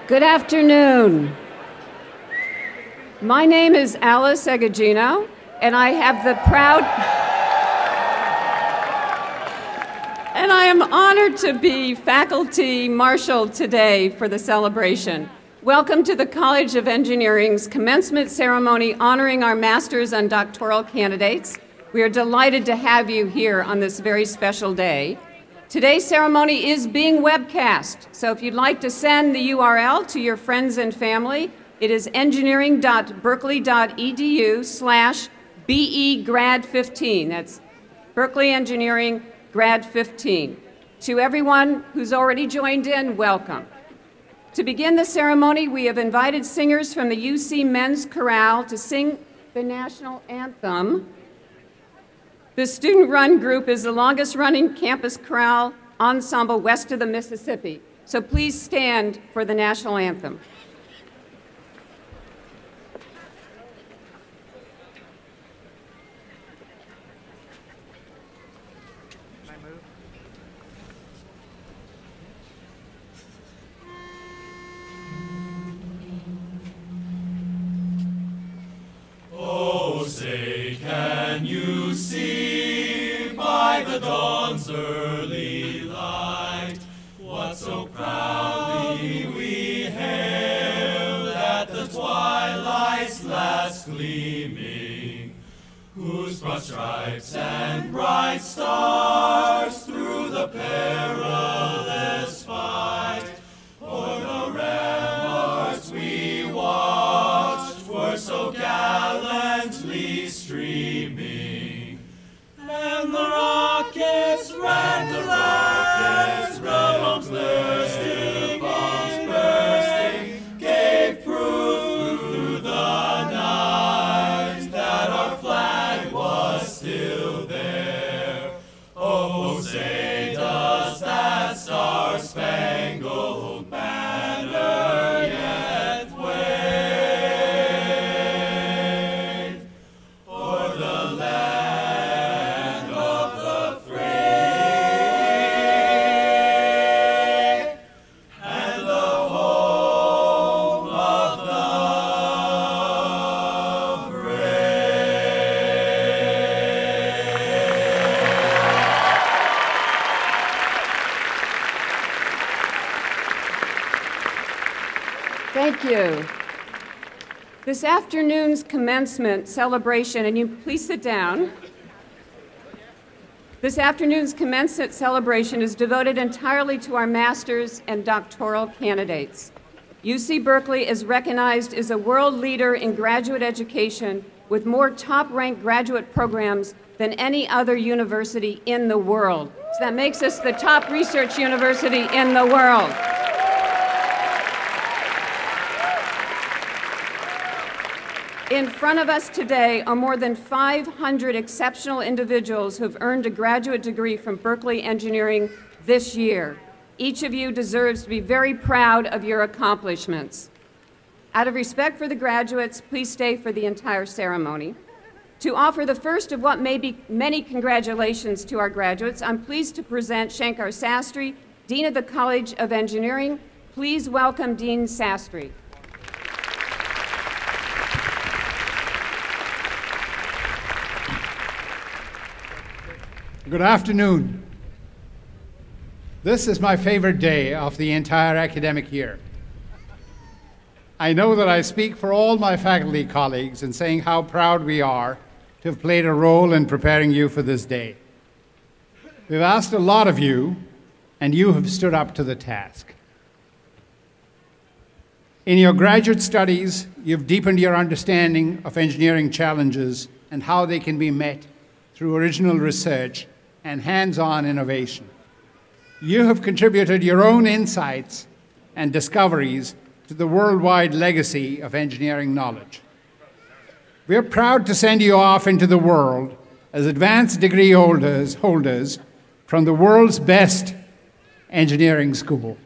Good afternoon. My name is Alice Egagino, and I am honored to be faculty marshal today for the celebration. Welcome to the College of Engineering's commencement ceremony honoring our master's and doctoral candidates. We are delighted to have you here on this very special day. Today's ceremony is being webcast, so if you'd like to send the URL to your friends and family, it is engineering.berkeley.edu/BE-Grad15. That's Berkeley Engineering Grad 15. To everyone who's already joined in, welcome. To begin the ceremony, we have invited singers from the UC Men's Chorale to sing the national anthem. The student-run group is the longest-running campus chorale ensemble west of the Mississippi. So please stand for the national anthem. Oh, say, can you see by the dawn's early light what so proudly we hailed at the twilight's last gleaming, whose broad stripes and bright stars through the perilous fight o'er the ramparts we watched were so gallantly streaming, and the rockets ran to land, the bombs bursting, gave proof through the night that our flag was still there. Oh, say does that star-spangled banner yet wave o'er the land of the free and the home of the brave. Thank you. This afternoon's commencement celebration, and you please sit down. This afternoon's commencement celebration is devoted entirely to our master's and doctoral candidates. UC Berkeley is recognized as a world leader in graduate education with more top-ranked graduate programs than any other university in the world. So that makes us the top research university in the world. In front of us today are more than 500 exceptional individuals who have earned a graduate degree from Berkeley Engineering this year. Each of you deserves to be very proud of your accomplishments. Out of respect for the graduates, please stay for the entire ceremony. To offer the first of what may be many congratulations to our graduates, I'm pleased to present Shankar Sastry, Dean of the College of Engineering. Please welcome Dean Sastry. Good afternoon. This is my favorite day of the entire academic year. I know that I speak for all my faculty colleagues in saying how proud we are to have played a role in preparing you for this day. We've asked a lot of you, and you have stood up to the task. In your graduate studies, you've deepened your understanding of engineering challenges and how they can be met through original research and hands-on innovation. You have contributed your own insights and discoveries to the worldwide legacy of engineering knowledge. We're proud to send you off into the world as advanced degree holders from the world's best engineering school.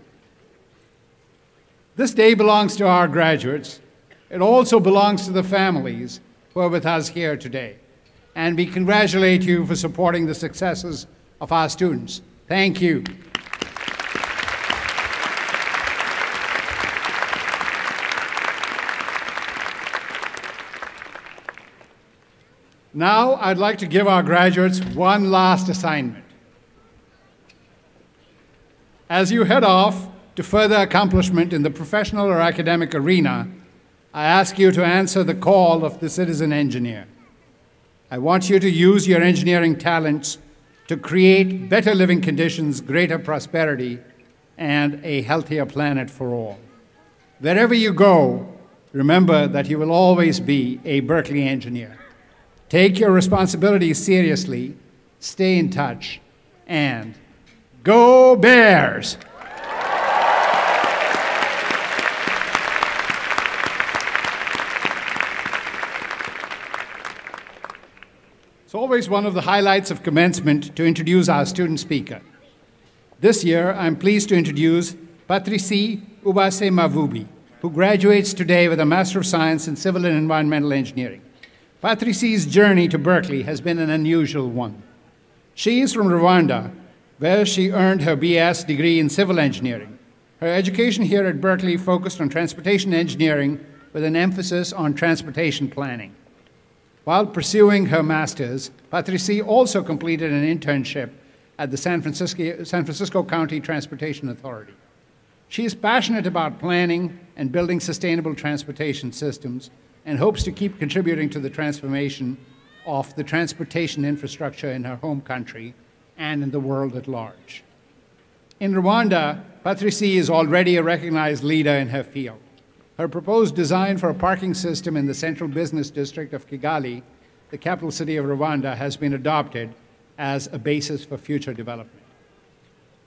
This day belongs to our graduates. It also belongs to the families who are with us here today. And we congratulate you for supporting the successes of our students. Thank you. Now, I'd like to give our graduates one last assignment. As you head off to further accomplishment in the professional or academic arena, I ask you to answer the call of the citizen engineer. I want you to use your engineering talents to create better living conditions, greater prosperity, and a healthier planet for all. Wherever you go, remember that you will always be a Berkeley engineer. Take your responsibilities seriously, stay in touch, and go Bears! It's always one of the highlights of commencement to introduce our student speaker. This year, I'm pleased to introduce Patricie Ubase-Mavubi, who graduates today with a Master of Science in Civil and Environmental Engineering. Patricie's journey to Berkeley has been an unusual one. She is from Rwanda, where she earned her BS degree in civil engineering. Her education here at Berkeley focused on transportation engineering with an emphasis on transportation planning. While pursuing her master's, Patricie also completed an internship at the San Francisco County Transportation Authority. She is passionate about planning and building sustainable transportation systems and hopes to keep contributing to the transformation of the transportation infrastructure in her home country and in the world at large. In Rwanda, Patricie is already a recognized leader in her field. Her proposed design for a parking system in the central business district of Kigali, the capital city of Rwanda, has been adopted as a basis for future development.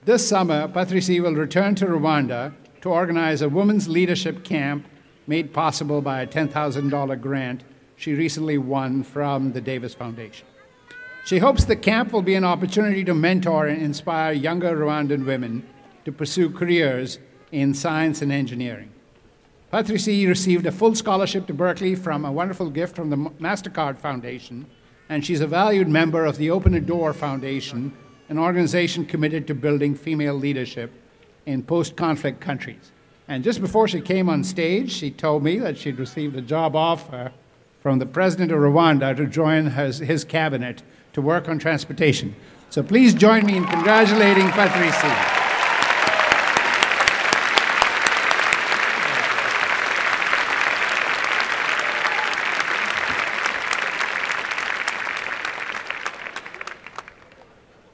This summer, Patricie will return to Rwanda to organize a women's leadership camp made possible by a $10,000 grant she recently won from the Davis Foundation. She hopes the camp will be an opportunity to mentor and inspire younger Rwandan women to pursue careers in science and engineering. Patricie received a full scholarship to Berkeley from a wonderful gift from the MasterCard Foundation, and she's a valued member of the Open a Door Foundation, an organization committed to building female leadership in post-conflict countries. And just before she came on stage, she told me that she'd received a job offer from the president of Rwanda to join his cabinet to work on transportation. So please join me in congratulating Patricie.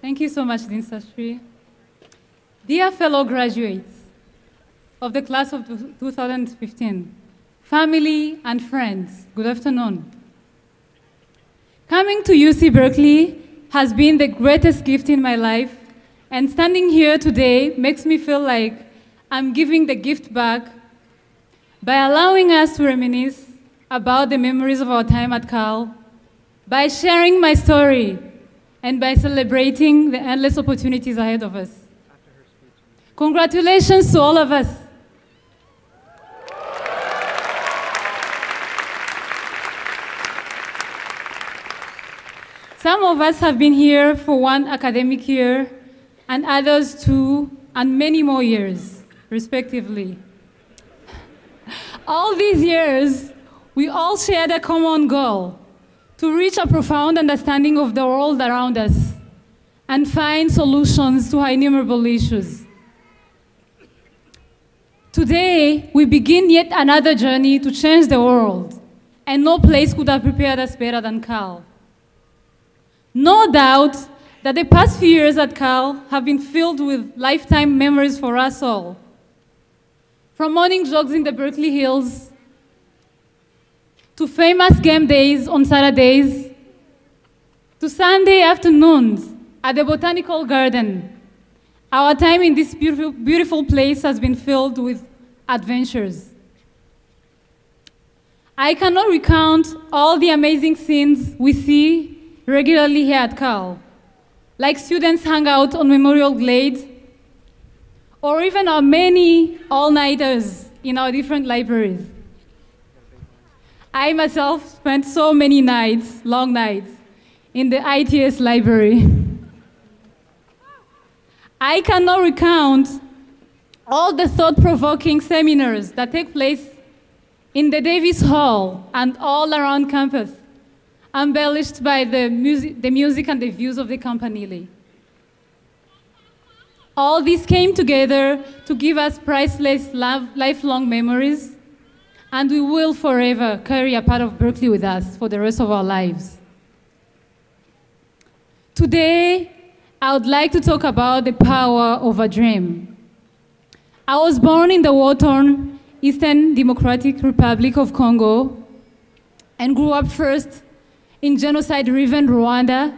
Thank you so much, Dean Sastry. Dear fellow graduates of the class of 2015, family and friends, good afternoon. Coming to UC Berkeley has been the greatest gift in my life, and standing here today makes me feel like I'm giving the gift back by allowing us to reminisce about the memories of our time at Cal, by sharing my story, and by celebrating the endless opportunities ahead of us. Congratulations to all of us. Some of us have been here for one academic year, and others 2, and many more years, respectively. All these years, we all shared a common goal: to reach a profound understanding of the world around us and find solutions to our innumerable issues. Today, we begin yet another journey to change the world, and no place could have prepared us better than Cal. No doubt that the past few years at Cal have been filled with lifetime memories for us all. From morning jogs in the Berkeley Hills, to famous game days on Saturdays, to Sunday afternoons at the Botanical Garden, our time in this beautiful, beautiful place has been filled with adventures. I cannot recount all the amazing scenes we see regularly here at Cal, like students hang out on Memorial Glade, or even our many all-nighters in our different libraries. I myself spent so many nights, long nights, in the ITS library. I cannot recount all the thought-provoking seminars that take place in the Davis Hall and all around campus, embellished by the music and the views of the Campanile. All this came together to give us priceless, lifelong memories, and we will forever carry a part of Berkeley with us for the rest of our lives. Today, I would like to talk about the power of a dream. I was born in the war-torn Eastern Democratic Republic of Congo and grew up first in genocide-riven Rwanda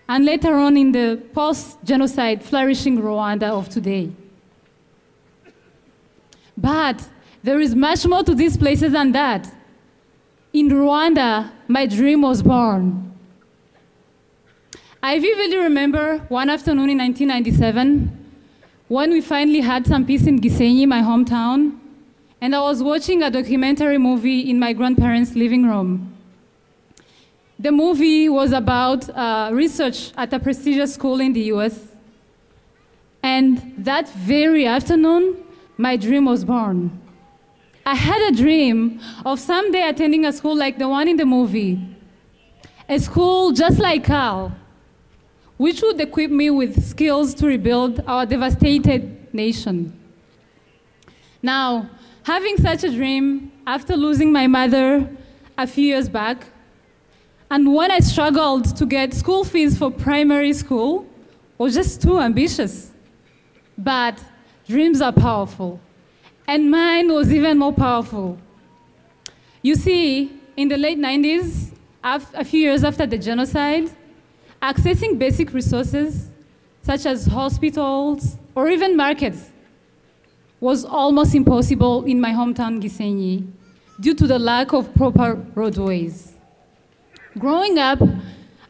and later on in the post-genocide flourishing Rwanda of today. But there is much more to these places than that. In Rwanda, my dream was born. I vividly remember one afternoon in 1997 when we finally had some peace in Gisenyi, my hometown, and I was watching a documentary movie in my grandparents' living room. The movie was about research at a prestigious school in the US. And that very afternoon, my dream was born. I had a dream of someday attending a school like the one in the movie, a school just like Cal, which would equip me with skills to rebuild our devastated nation. Now, having such a dream after losing my mother a few years back, and when I struggled to get school fees for primary school, was just too ambitious. But dreams are powerful, and mine was even more powerful. You see, in the late 90s, a few years after the genocide, accessing basic resources, such as hospitals or even markets, was almost impossible in my hometown, Gisenyi, due to the lack of proper roadways. Growing up,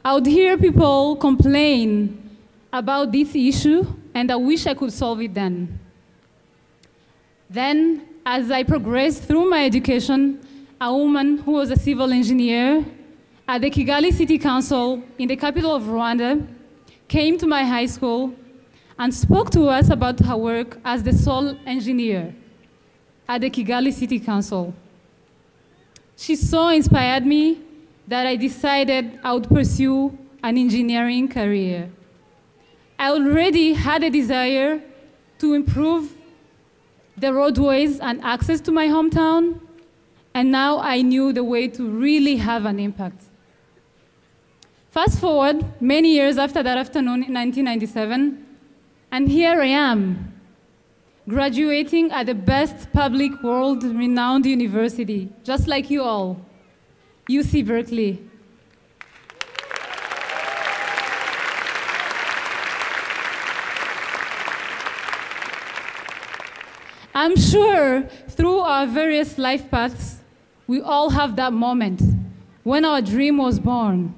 I would hear people complain about this issue, and I wish I could solve it then. Then, as I progressed through my education, a woman who was a civil engineer at the Kigali City Council in the capital of Rwanda came to my high school and spoke to us about her work as the sole engineer at the Kigali City Council. She so inspired me that I decided I would pursue an engineering career. I already had a desire to improve the roadways and access to my hometown, and now I knew the way to really have an impact. Fast forward many years after that afternoon in 1997, and here I am, graduating at the best public world-renowned university, just like you all, UC Berkeley. I'm sure through our various life paths, we all have that moment when our dream was born.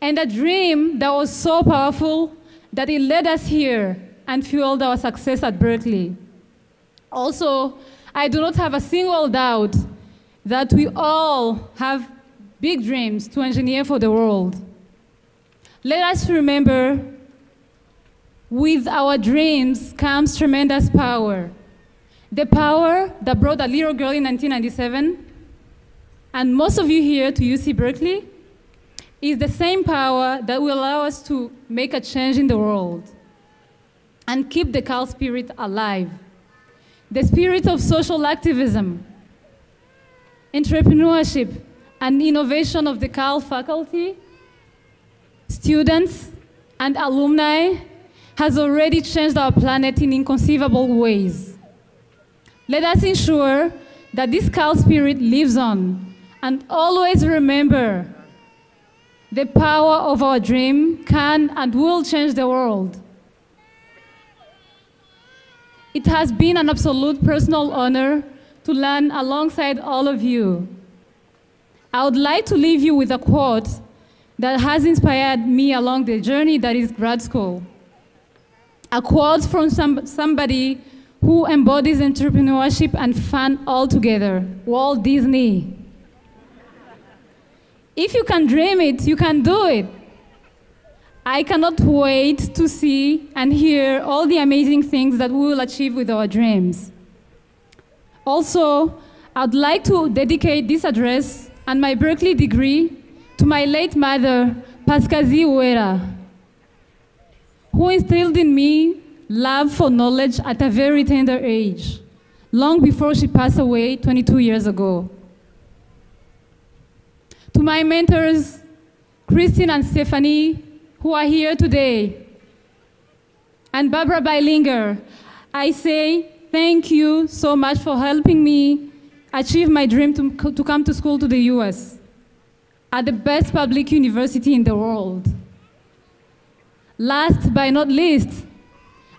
And a dream that was so powerful that it led us here and fueled our success at Berkeley. Also, I do not have a single doubt that we all have big dreams to engineer for the world. Let us remember, with our dreams comes tremendous power. The power that brought a little girl in 1997, and most of you here to UC Berkeley, is the same power that will allow us to make a change in the world and keep the Cal spirit alive. The spirit of social activism, entrepreneurship, and innovation of the Cal faculty, students, and alumni has already changed our planet in inconceivable ways. Let us ensure that this Cal spirit lives on, and always remember the power of our dream can and will change the world. It has been an absolute personal honor to learn alongside all of you. I would like to leave you with a quote that has inspired me along the journey that is grad school. A quote from somebody who embodies entrepreneurship and fun all together, Walt Disney. If you can dream it, you can do it. I cannot wait to see and hear all the amazing things that we will achieve with our dreams. Also, I'd like to dedicate this address and my Berkeley degree To my late mother, Pascazi Uera, who instilled in me love for knowledge at a very tender age, long before she passed away 22 years ago. To my mentors, Christine and Stephanie, who are here today, and Barbara Beilinger, I say thank you so much for helping me achieve my dream to come to school to the US at the best public university in the world. Last but not least,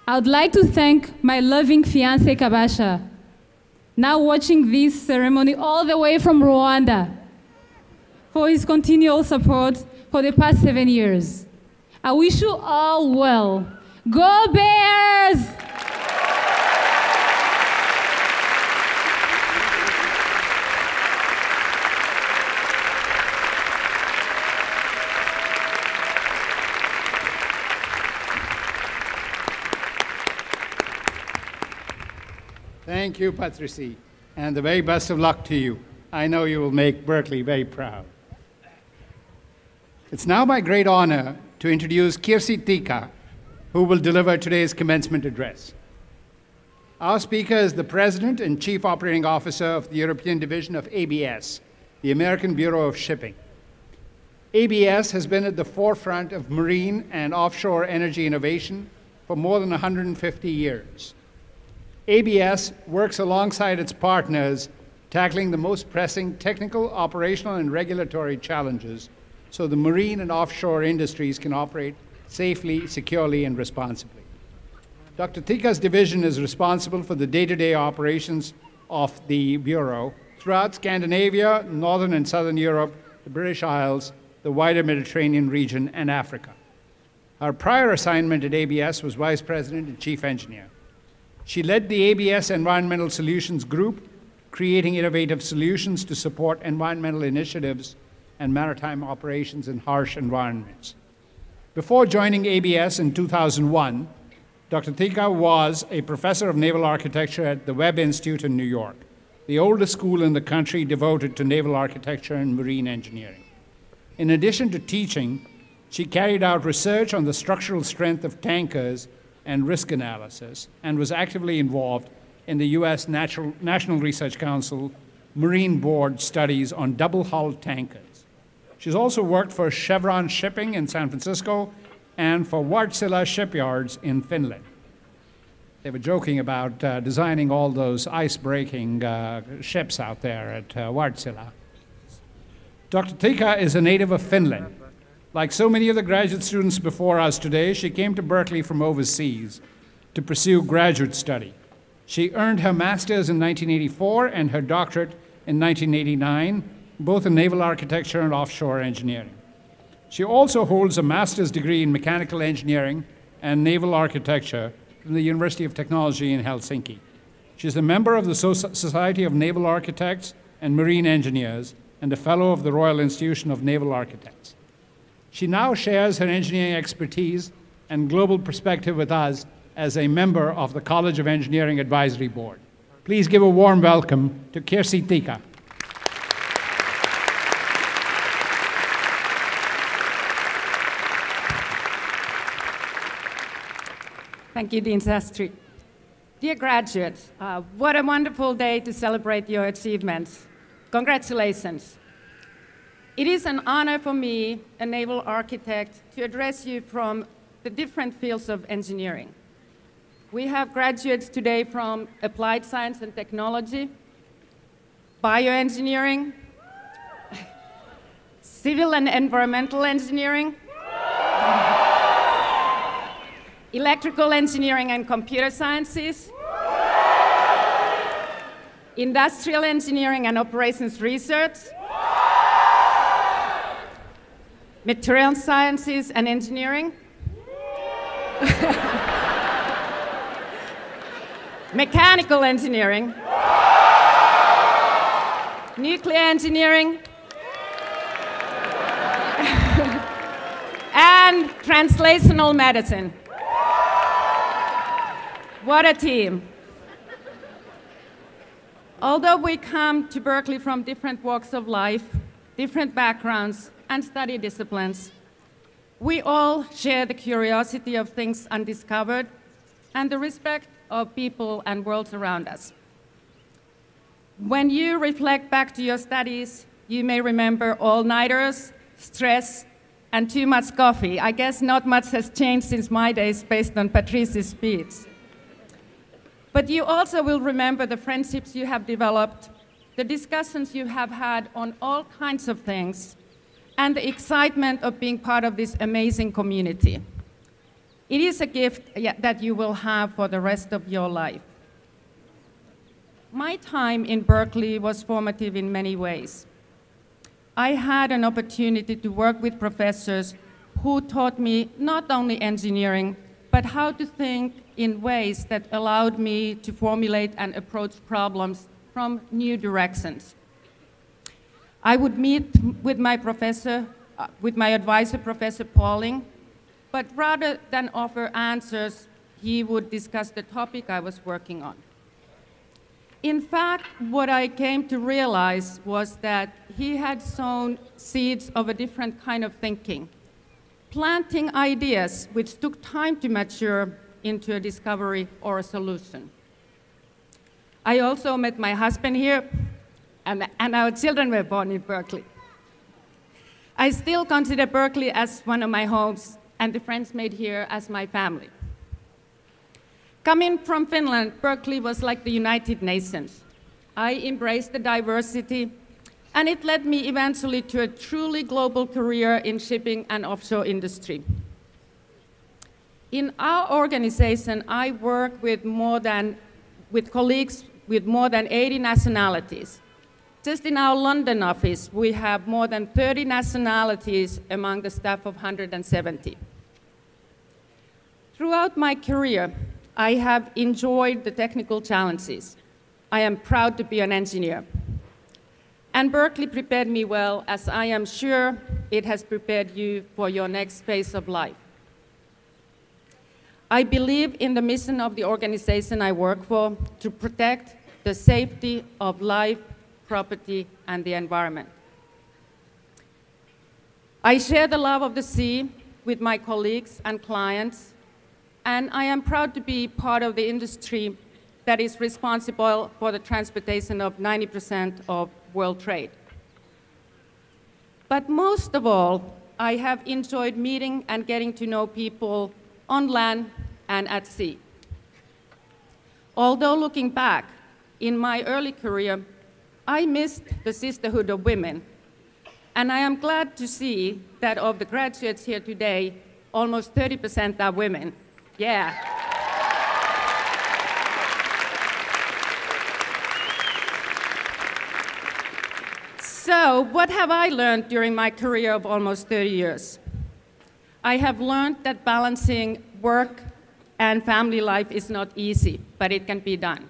I would like to thank my loving fiancé Kabasha, now watching this ceremony all the way from Rwanda, for his continual support for the past 7 years. I wish you all well. Go Bears! Thank you, Patrici, and the very best of luck to you. I know you will make Berkeley very proud. It's now my great honor to introduce Kirsi Tika, who will deliver today's commencement address. Our speaker is the President and Chief Operating Officer of the European Division of ABS, the American Bureau of Shipping. ABS has been at the forefront of marine and offshore energy innovation for more than 150 years. ABS works alongside its partners, tackling the most pressing technical, operational, and regulatory challenges so the marine and offshore industries can operate safely, securely, and responsibly. Dr. Tika's division is responsible for the day-to-day operations of the Bureau throughout Scandinavia, Northern and Southern Europe, the British Isles, the wider Mediterranean region, and Africa. Her prior assignment at ABS was Vice President and Chief Engineer. She led the ABS Environmental Solutions Group, creating innovative solutions to support environmental initiatives and maritime operations in harsh environments. Before joining ABS in 2001, Dr. Tika was a professor of naval architecture at the Webb Institute in New York, the oldest school in the country devoted to naval architecture and marine engineering. In addition to teaching, she carried out research on the structural strength of tankers and risk analysis, and was actively involved in the U.S. National Research Council Marine Board studies on double-hulled tankers. She's also worked for Chevron Shipping in San Francisco and for Wärtsilä Shipyards in Finland. They were joking about designing all those ice-breaking ships out there at Wärtsilä. Dr. Tika is a native of Finland. Like so many of the graduate students before us today, she came to Berkeley from overseas to pursue graduate study. She earned her master's in 1984 and her doctorate in 1989, both in naval architecture and offshore engineering. She also holds a master's degree in mechanical engineering and naval architecture from the University of Technology in Helsinki. She's a member of the Society of Naval Architects and Marine Engineers and a fellow of the Royal Institution of Naval Architects. She now shares her engineering expertise and global perspective with us as a member of the College of Engineering Advisory Board. Please give a warm welcome to Kirsi Tika. Thank you, Dean Sastry. Dear graduates, what a wonderful day to celebrate your achievements. Congratulations. It is an honor for me, a naval architect, to address you from the different fields of engineering. We have graduates today from applied science and technology, bioengineering, civil and environmental engineering, electrical engineering and computer sciences, industrial engineering and operations research, material sciences and engineering, mechanical engineering, nuclear engineering, and translational medicine. What a team. Although we come to Berkeley from different walks of life, different backgrounds, and study disciplines, we all share the curiosity of things undiscovered and the respect of people and worlds around us. When you reflect back to your studies, you may remember all-nighters, stress, and too much coffee. I guess not much has changed since my days based on Patrice's speech. But you also will remember the friendships you have developed, the discussions you have had on all kinds of things, and the excitement of being part of this amazing community. It is a gift that you will have for the rest of your life. My time in Berkeley was formative in many ways. I had an opportunity to work with professors who taught me not only engineering, but how to think in ways that allowed me to formulate and approach problems from new directions. I would meet with my advisor, Professor Pauling, but rather than offer answers, he would discuss the topic I was working on. In fact, what I came to realize was that he had sown seeds of a different kind of thinking, planting ideas which took time to mature into a discovery or a solution. I also met my husband here, and our children were born in Berkeley. I still consider Berkeley as one of my homes, and the friends made here as my family. Coming from Finland, Berkeley was like the United Nations. I embraced the diversity, and it led me eventually to a truly global career in shipping and offshore industry. In our organization, I work with colleagues with more than 80 nationalities. Just in our London office, we have more than 30 nationalities among the staff of 170. Throughout my career, I have enjoyed the technical challenges. I am proud to be an engineer. And Berkeley prepared me well, as I am sure it has prepared you for your next phase of life. I believe in the mission of the organization I work for to protect the safety of life, property, and the environment. I share the love of the sea with my colleagues and clients, and I am proud to be part of the industry that is responsible for the transportation of 90% of world trade. But most of all, I have enjoyed meeting and getting to know people on land and at sea. Although looking back, in my early career, I missed the sisterhood of women, and I am glad to see that of the graduates here today, almost 30% are women. Yeah. So, what have I learned during my career of almost 30 years? I have learned that balancing work and family life is not easy, but it can be done.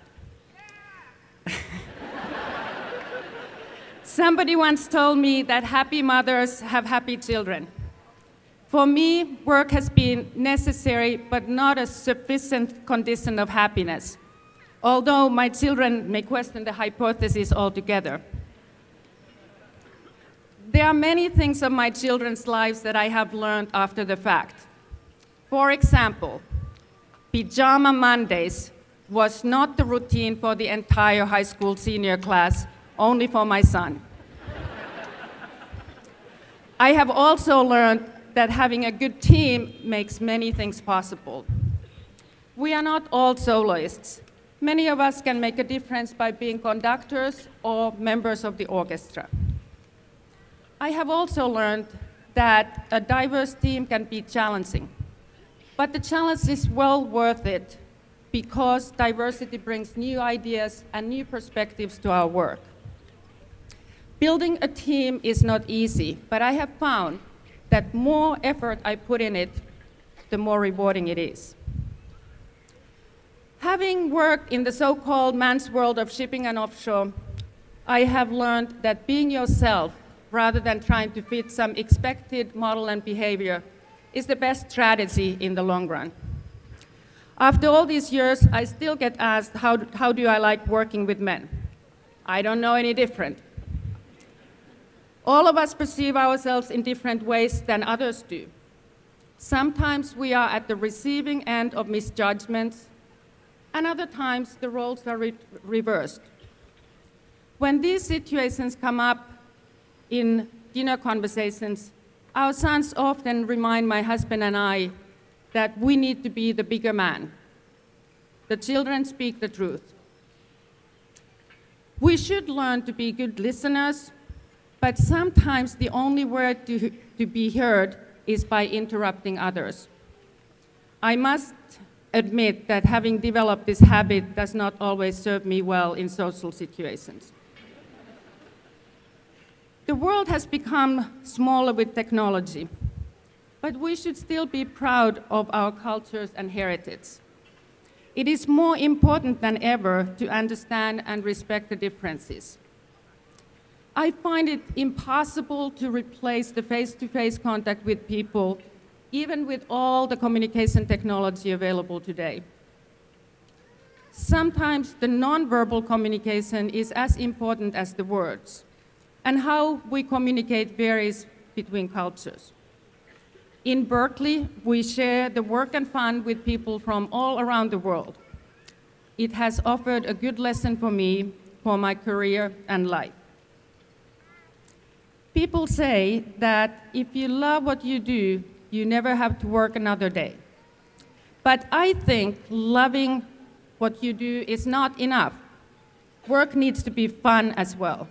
Somebody once told me that happy mothers have happy children. For me, work has been necessary, but not a sufficient condition of happiness, although my children may question the hypothesis altogether. There are many things of my children's lives that I have learned after the fact. For example, Pajama Mondays was not the routine for the entire high school senior class, only for my son. I have also learned that having a good team makes many things possible. We are not all soloists. Many of us can make a difference by being conductors or members of the orchestra. I have also learned that a diverse team can be challenging, but the challenge is well worth it because diversity brings new ideas and new perspectives to our work. Building a team is not easy, but I have found that more effort I put in it, the more rewarding it is. Having worked in the so-called man's world of shipping and offshore, I have learned that being yourself, rather than trying to fit some expected model and behavior, is the best strategy in the long run. After all these years, I still get asked, how do I like working with men? I don't know any different. All of us perceive ourselves in different ways than others do. Sometimes we are at the receiving end of misjudgments, and other times the roles are reversed. When these situations come up in dinner conversations, our sons often remind my husband and I that we need to be the bigger man. The children speak the truth. We should learn to be good listeners, but sometimes the only word to be heard is by interrupting others. I must admit that having developed this habit does not always serve me well in social situations. The world has become smaller with technology, but we should still be proud of our cultures and heritage. It is more important than ever to understand and respect the differences. I find it impossible to replace the face-to-face contact with people, even with all the communication technology available today. Sometimes the nonverbal communication is as important as the words, and how we communicate varies between cultures. In Berkeley, we share the work and fun with people from all around the world. It has offered a good lesson for me, for my career and life. People say that if you love what you do, you never have to work another day. But I think loving what you do is not enough. Work needs to be fun as well.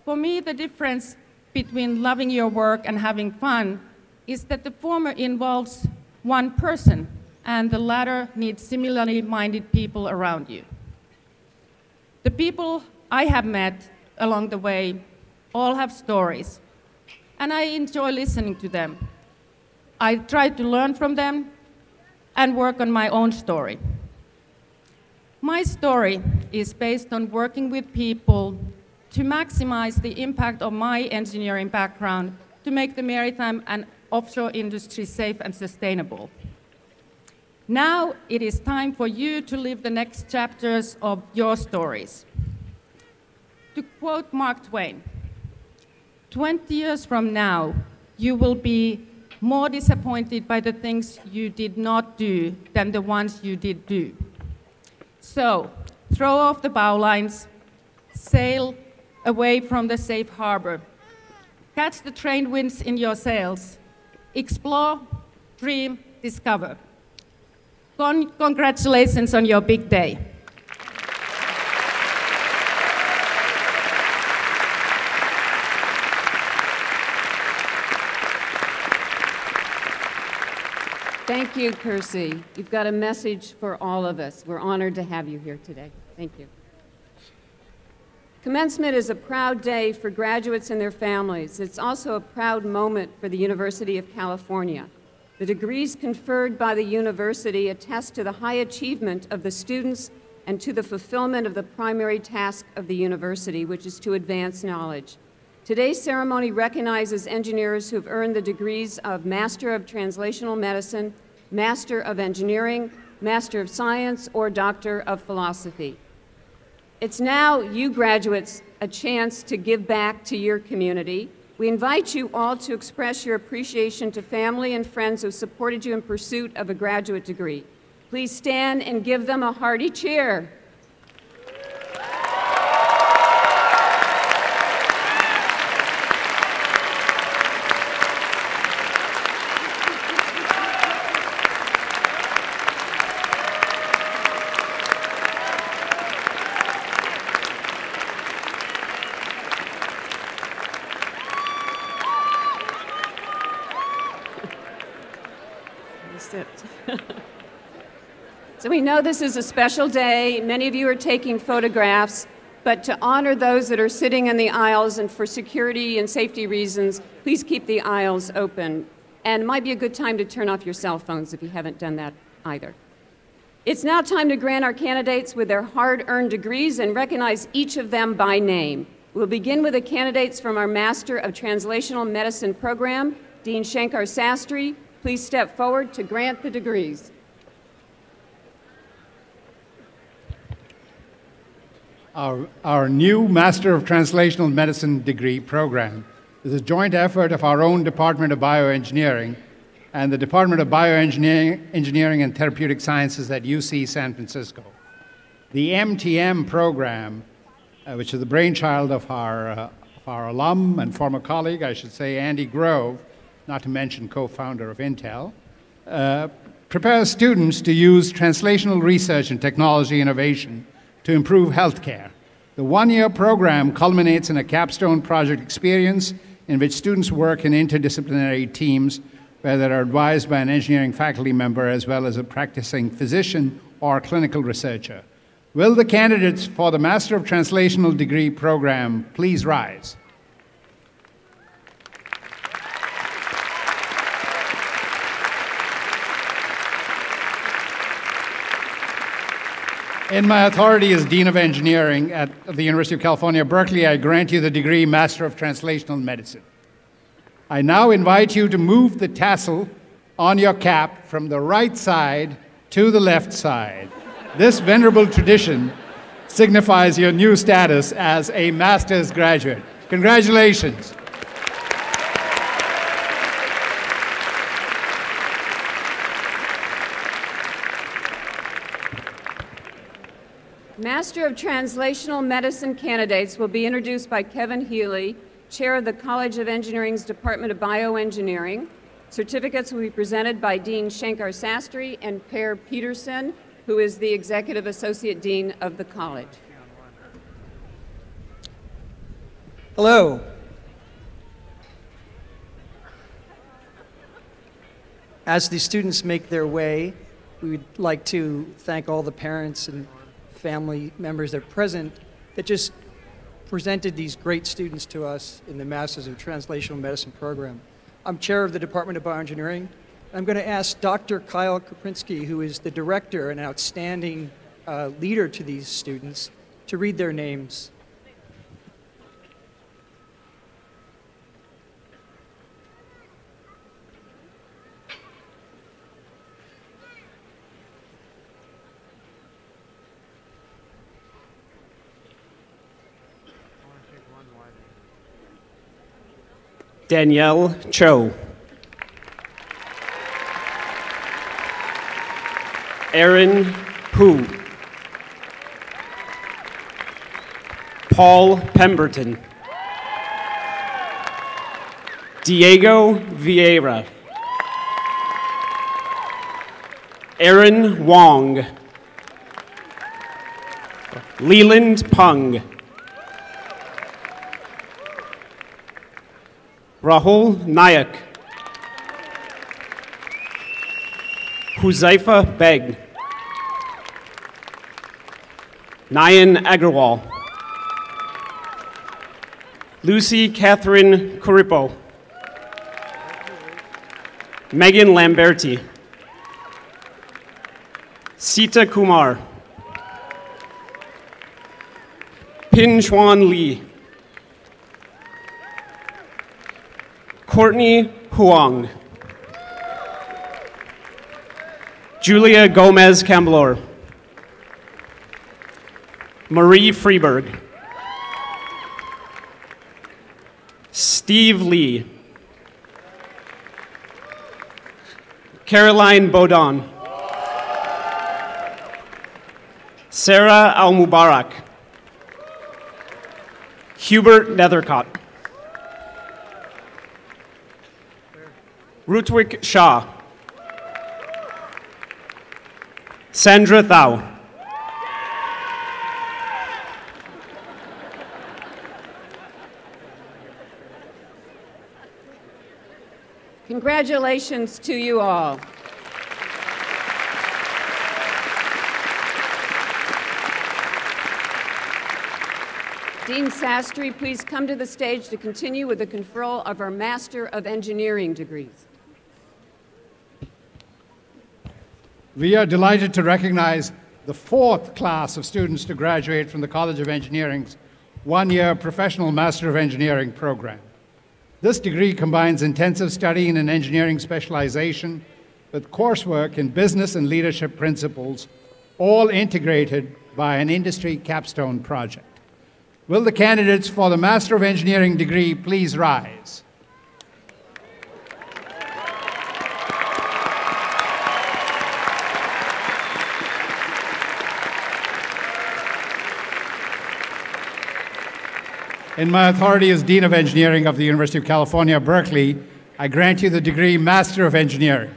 For me, the difference between loving your work and having fun is that the former involves one person, and the latter needs similarly minded people around you. The people I have met along the way all have stories, and I enjoy listening to them. I try to learn from them and work on my own story. My story is based on working with people to maximize the impact of my engineering background to make the maritime and offshore industry safe and sustainable. Now it is time for you to live the next chapters of your stories. To quote Mark Twain, 20 years from now, you will be more disappointed by the things you did not do than the ones you did do. So, throw off the bowlines, sail away from the safe harbor, catch the trade winds in your sails, explore, dream, discover. Congratulations on your big day. Thank you, Kirsi. You've got a message for all of us. We're honored to have you here today. Thank you. Commencement is a proud day for graduates and their families. It's also a proud moment for the University of California. The degrees conferred by the university attest to the high achievement of the students and to the fulfillment of the primary task of the university, which is to advance knowledge. Today's ceremony recognizes engineers who have earned the degrees of Master of Translational Medicine, Master of Engineering, Master of Science, or Doctor of Philosophy. It's now, you graduates, a chance to give back to your community. We invite you all to express your appreciation to family and friends who supported you in pursuit of a graduate degree. Please stand and give them a hearty cheer. So we know this is a special day. Many of you are taking photographs, but to honor those that are sitting in the aisles and for security and safety reasons, please keep the aisles open. And it might be a good time to turn off your cell phones if you haven't done that either. It's now time to grant our candidates with their hard-earned degrees and recognize each of them by name. We'll begin with the candidates from our Master of Translational Medicine program. Dean Shankar Sastry, please step forward to grant the degrees. Our new Master of Translational Medicine degree program is a joint effort of our own Department of Bioengineering and the Department of Bioengineering and Therapeutic Sciences at UC San Francisco. The MTM program, which is the brainchild of our alum and former colleague, I should say, Andy Grove, not to mention co-founder of Intel, prepares students to use translational research and technology innovation to improve healthcare. The one-year program culminates in a capstone project experience in which students work in interdisciplinary teams where they are advised by an engineering faculty member as well as a practicing physician or clinical researcher. Will the candidates for the Master of Translational degree program please rise? In my authority as Dean of Engineering at the University of California, Berkeley, I grant you the degree Master of Translational Medicine. I now invite you to move the tassel on your cap from the right side to the left side. This venerable tradition signifies your new status as a master's graduate. Congratulations. Master of Translational Medicine candidates will be introduced by Kevin Healy, Chair of the College of Engineering's Department of Bioengineering. Certificates will be presented by Dean Shankar Sastry and Per Peterson, who is the Executive Associate Dean of the College. Hello. As the students make their way, we would like to thank all the parents and family members that are present that just presented these great students to us in the Masters of Translational Medicine program. I'm chair of the Department of Bioengineering. I'm going to ask Dr. Kyle Kaprinsky, who is the director and outstanding leader to these students, to read their names. Danielle Cho. Aaron Hu. Paul Pemberton. Diego Vieira. Aaron Wong. Leland Pung. Rahul Nayak. Huzaifa Beg. Nayan Agarwal. Lucy Catherine Kuripo. Megan Lamberti. Sita Kumar. Pin Chuan Lee. Courtney Huang. Julia Gomez Camblor. Marie Freeberg. Steve Lee. Caroline Bodon. Sarah Al-Mubarak. Hubert Nethercott. Rutwik Shah. Sandra Thao. Congratulations to you all. Dean Sastry, please come to the stage to continue with the conferral of our Master of Engineering degrees. We are delighted to recognize the fourth class of students to graduate from the College of Engineering's one-year Professional Master of Engineering program. This degree combines intensive study in an engineering specialization with coursework in business and leadership principles, all integrated by an industry capstone project. Will the candidates for the Master of Engineering degree please rise? In my authority as Dean of Engineering of the University of California, Berkeley, I grant you the degree Master of Engineering.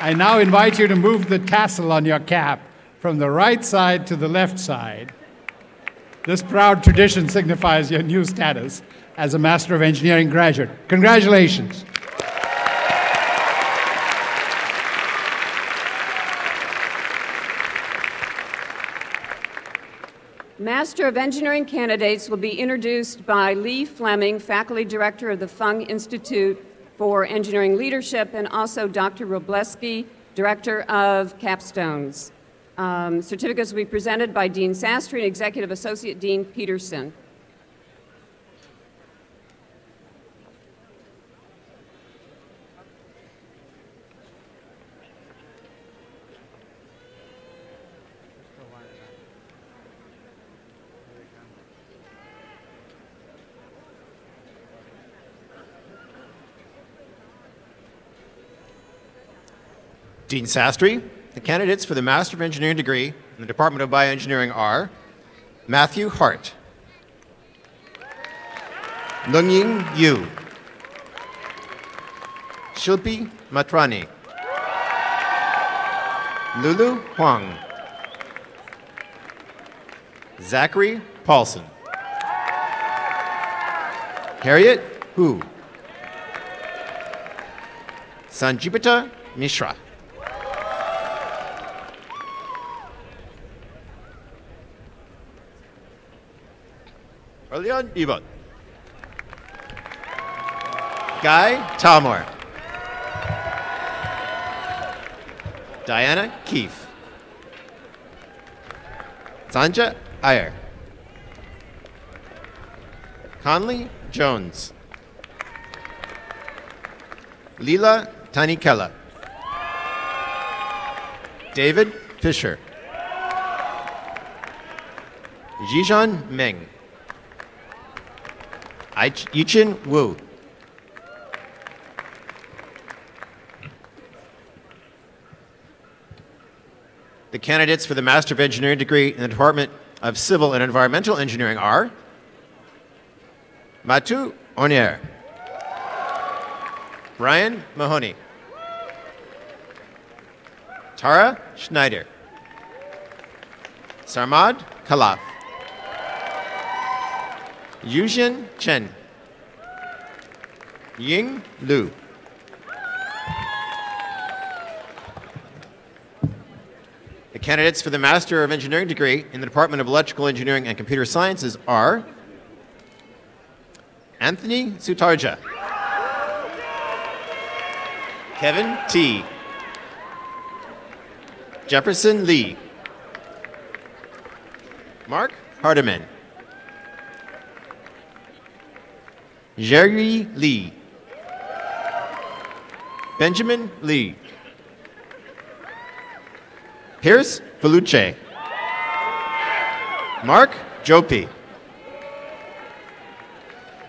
I now invite you to move the tassel on your cap from the right side to the left side. This proud tradition signifies your new status as a Master of Engineering graduate. Congratulations. Master of Engineering candidates will be introduced by Lee Fleming, Faculty Director of the Fung Institute for Engineering Leadership, and also Dr. Robleski, Director of Capstones. Certificates will be presented by Dean Sastry and Executive Associate Dean Peterson. Dean Sastry, the candidates for the Master of Engineering degree in the Department of Bioengineering are Matthew Hart, Lungying Yu, Shilpi Matrani, Lulu Huang, Zachary Paulson, Harriet Hu, Sanjipita Mishra. Leon Ibot, Guy Talmor, Diana Keefe, Sanja Iyer, Conley Jones, Leela Tanikela, David Fisher, Jijan Meng, Yichin Wu, the candidates for the Master of Engineering degree in the Department of Civil and Environmental Engineering are Matu Onier, Brian Mahoney, Tara Schneider, Sarmad Kalaf, Yujin Chen, Ying Lu, the candidates for the Master of Engineering degree in the Department of Electrical Engineering and Computer Sciences are Anthony Sutarja, Kevin T, Jefferson Lee, Mark Hardiman, Jerry Lee, Benjamin Lee, Pierce Veluce, Mark Jopi,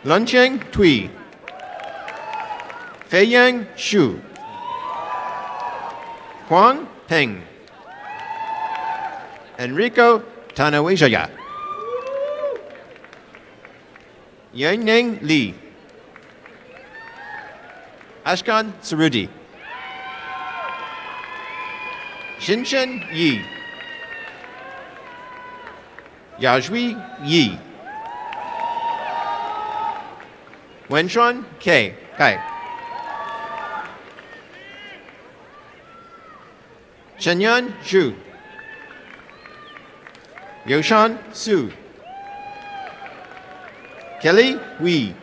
Luncheng Tui, Feiyang Xu, Huang Peng, Enrico Tanawijaya, Yaneng Li, Ashkan Sarudi, Xinshen Yi, Yajui Yi, Wenchuan Kai, Shenyan Zhu, Yoshan Su, Kelly Wee,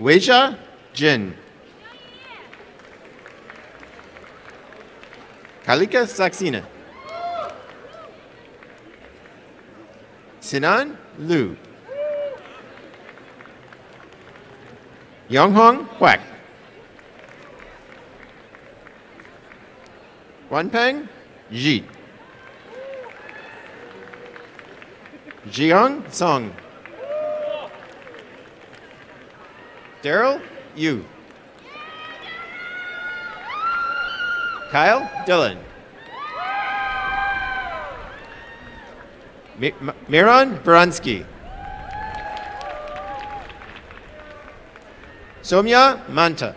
Weijia Jin, Kalika Saxena, Sinan Lu, Yonghong Huek. Wanpeng Ji. Jiang Song. Daryl Yu. Kyle Dillon. Miron Veransky. Somya Manta.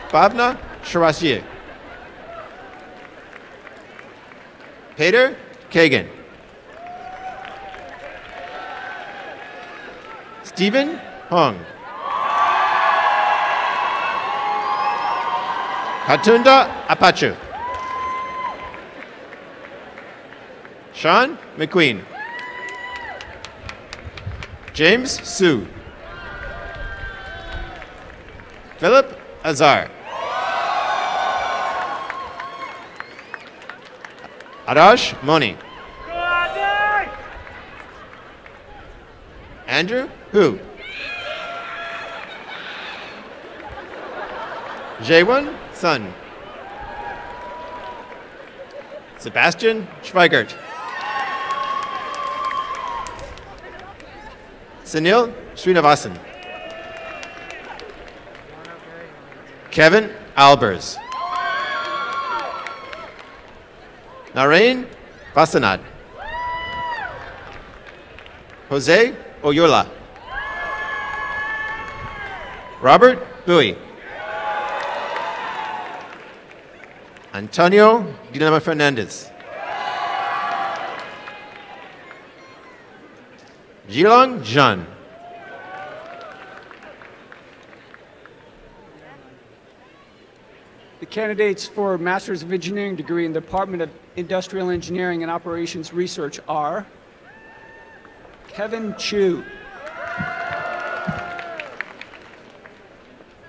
Bhavna Sharasier. Peter Kagan. Stephen Hong. Hatunda Apache. Sean McQueen. James Su. Philip Azar. Arash Moni. Andrew Hu. Jaewon Sun. Sebastian Schweigert. Sunil Srinivasan. Kevin Albers. Narain Vasanad. Jose Oyula. Robert Bowie. Antonio Dinama Fernandez. Jilong Zhan. The candidates for Masters of Engineering degree in the Department of Industrial Engineering and Operations Research are Kevin Chu,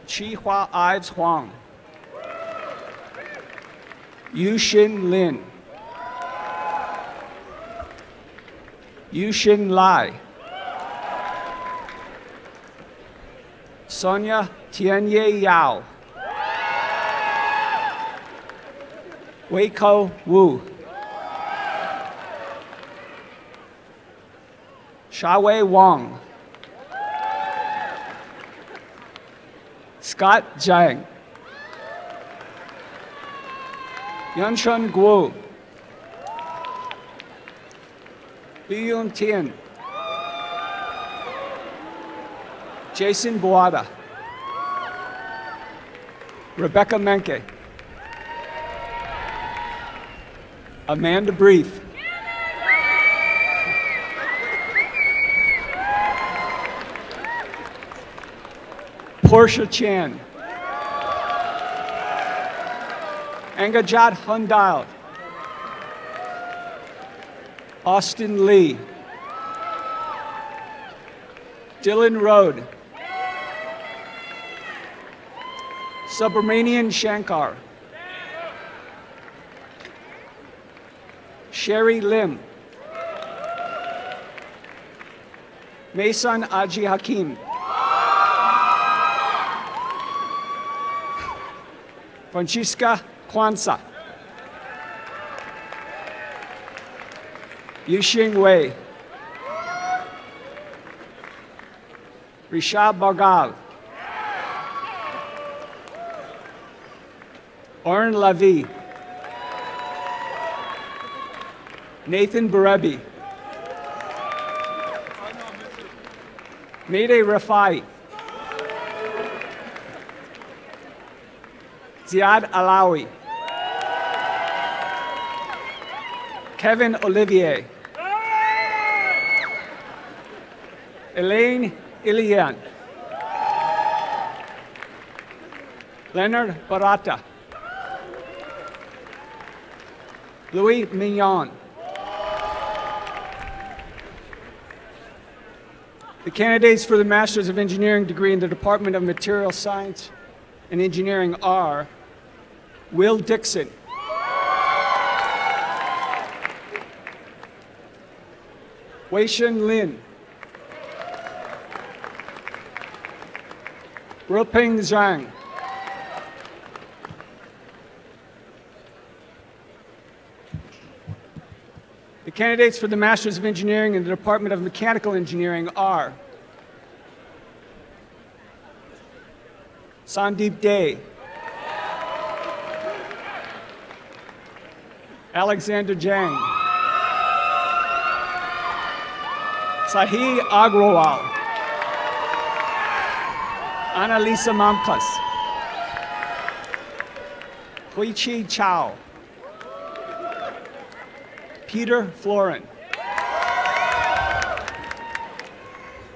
Chi-Hua Ives Huang, Yu-Shin Lin, Yu-Shin Lai, Sonia Tianye Yao, Weiko Wu, Xiaowei Wang, Scott Zhang, Yanshun Guo, Liyun Tian, Jason Boada, Rebecca Menke, Amanda Brief, Portia Chan, Angajat Hundal, Austin Lee, Dylan Rode, Subramanian Shankar, Sherry Lim, Mason Aji Hakim, Francisca Kwanzaa, Yixing Wei, Rishab Bargal, Oren Lavi, Nathan Berebi, Mayday Rafai, Ziad Alawi, Kevin Olivier, Elaine Ilian, Leonard Barata, Louis Mignon. The candidates for the Masters of Engineering degree in the Department of Material Science and Engineering are Will Dixon, Wei-Shen Lin, Ruping Zhang. The candidates for the Masters of Engineering in the Department of Mechanical Engineering are Sandeep Day, Alexander Jang, Sahi Agrawal, Annalisa Mamkas, Huichi Chao, Peter Florin,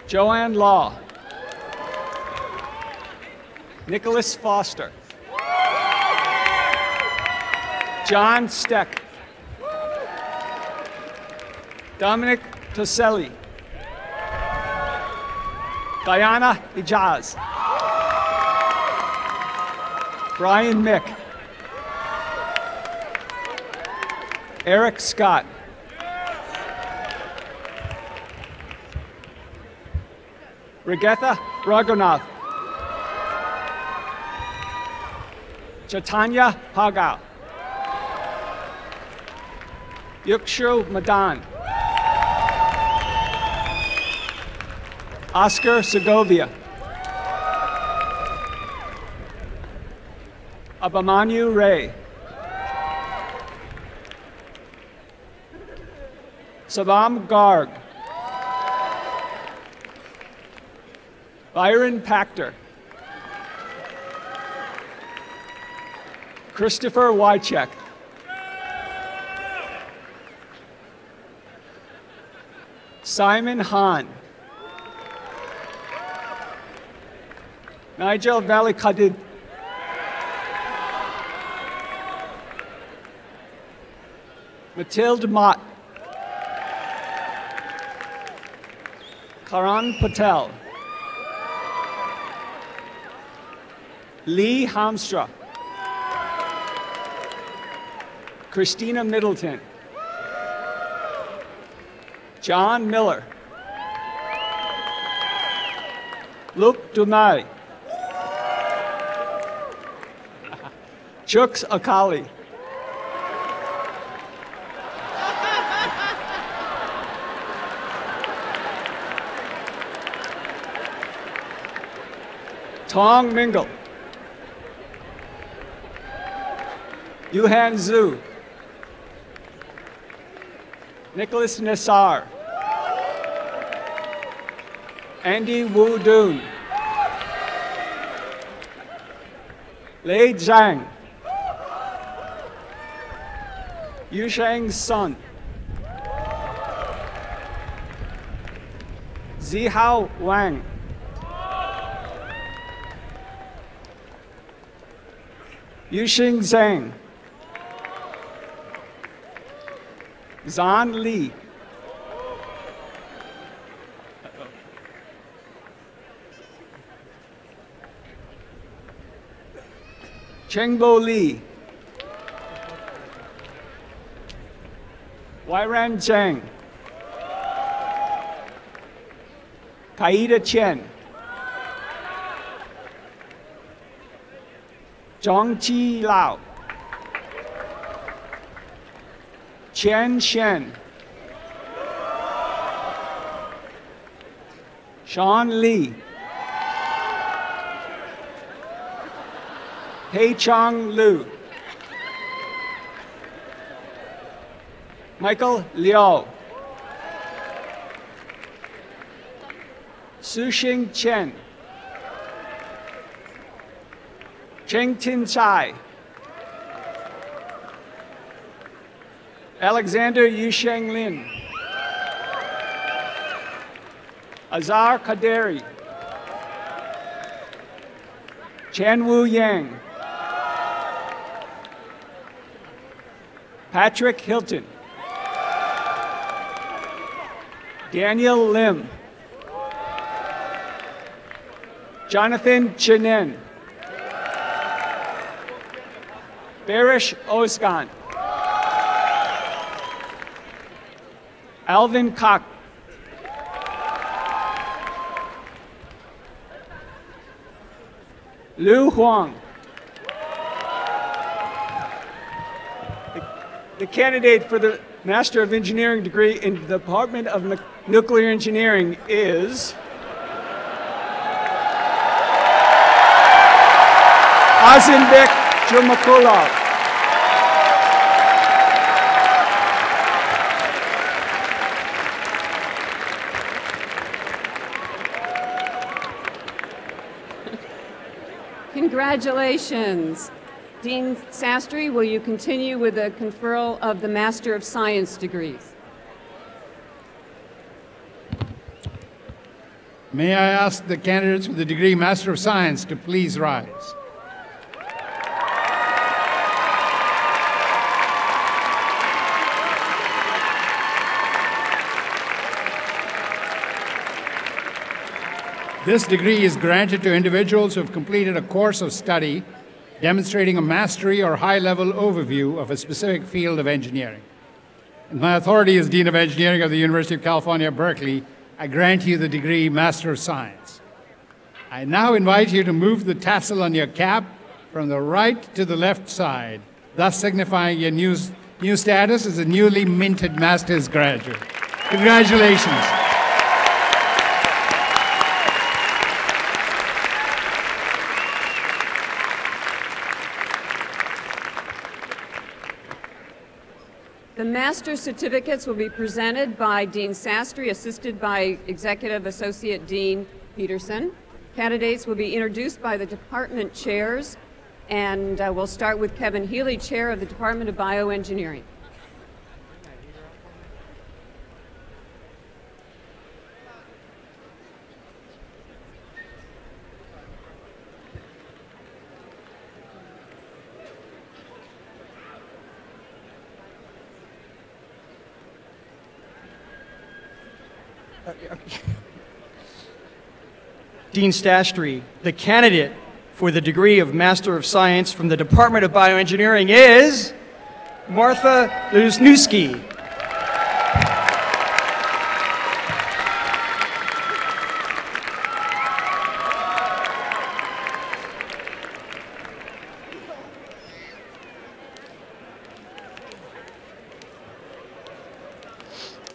Joanne Law, Nicholas Foster, John Steck, Dominic Toselli, Diana Ijaz, Brian Mick, Eric Scott, Regatha Raghunath, Chaitanya Pagal, Yukshu Madan, Oscar Segovia, Abimanyu Ray, Sabam Garg, Byron Pachter, Christopher Wycheck, Simon Hahn, Nigel Valikadid, Mathilde Mott, Karan Patel, Lee Hamstra, Christina Middleton, John Miller, Luke Dumai, Chuks Akali, Tong Mingle, Yuhan Zhu, Nicholas Nassar, Andy Wu Dun, Lei Zhang, Yusheng Sun, Zihao Wang, Yuxing Zhang, Zan Li, Chengbo Li, Wairan Zhang, Kaida Chen, Zhongqi Lao, Chen Shen, Sean Lee, Hei Chang Lu, Michael Liao, Suxing Chen, Cheng Tin Chai, Alexander Yusheng Lin, Azar Kaderi, Chan Wu Yang, Patrick Hilton, Daniel Lim, Jonathan Chinen, Barish Oskan, Alvin Kok, Liu Huang. The candidate for the Master of Engineering degree in the Department of Nuclear Engineering is Azinbek Jurmakulov. Congratulations. Dean Sastry, will you continue with the conferral of the Master of Science degrees? May I ask the candidates for the degree Master of Science to please rise. This degree is granted to individuals who have completed a course of study demonstrating a mastery or high-level overview of a specific field of engineering. In my authority as Dean of Engineering of the University of California, Berkeley, I grant you the degree Master of Science. I now invite you to move the tassel on your cap from the right to the left side, thus signifying your new status as a newly minted master's graduate. Congratulations. The master's certificates will be presented by Dean Sastry, assisted by Executive Associate Dean Peterson. Candidates will be introduced by the department chairs, and we'll start with Kevin Healy, Chair of the Department of Bioengineering. Dean Sastry, the candidate for the degree of Master of Science from the Department of Bioengineering is Martha Lusnewski.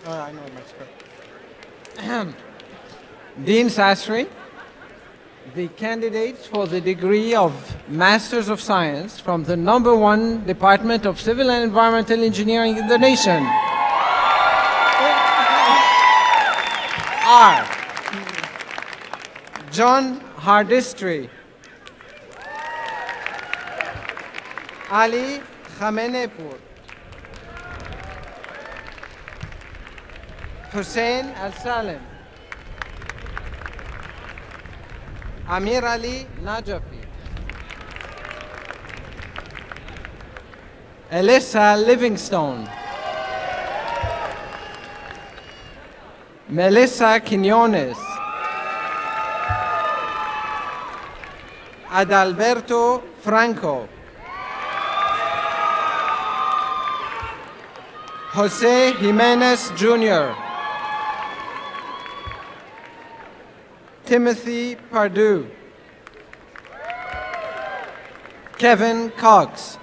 I know my script. Dean Sastry, the candidates for the degree of Masters of Science from the #1 Department of Civil and Environmental Engineering in the nation are John Hardistry, Ali Khamenepur, Hussein Al-Salem, Amir Ali Najafi, Alyssa Livingstone, Melissa Quinones, Adalberto Franco, Jose Jimenez Jr., Timothy Pardue, Kevin Cox,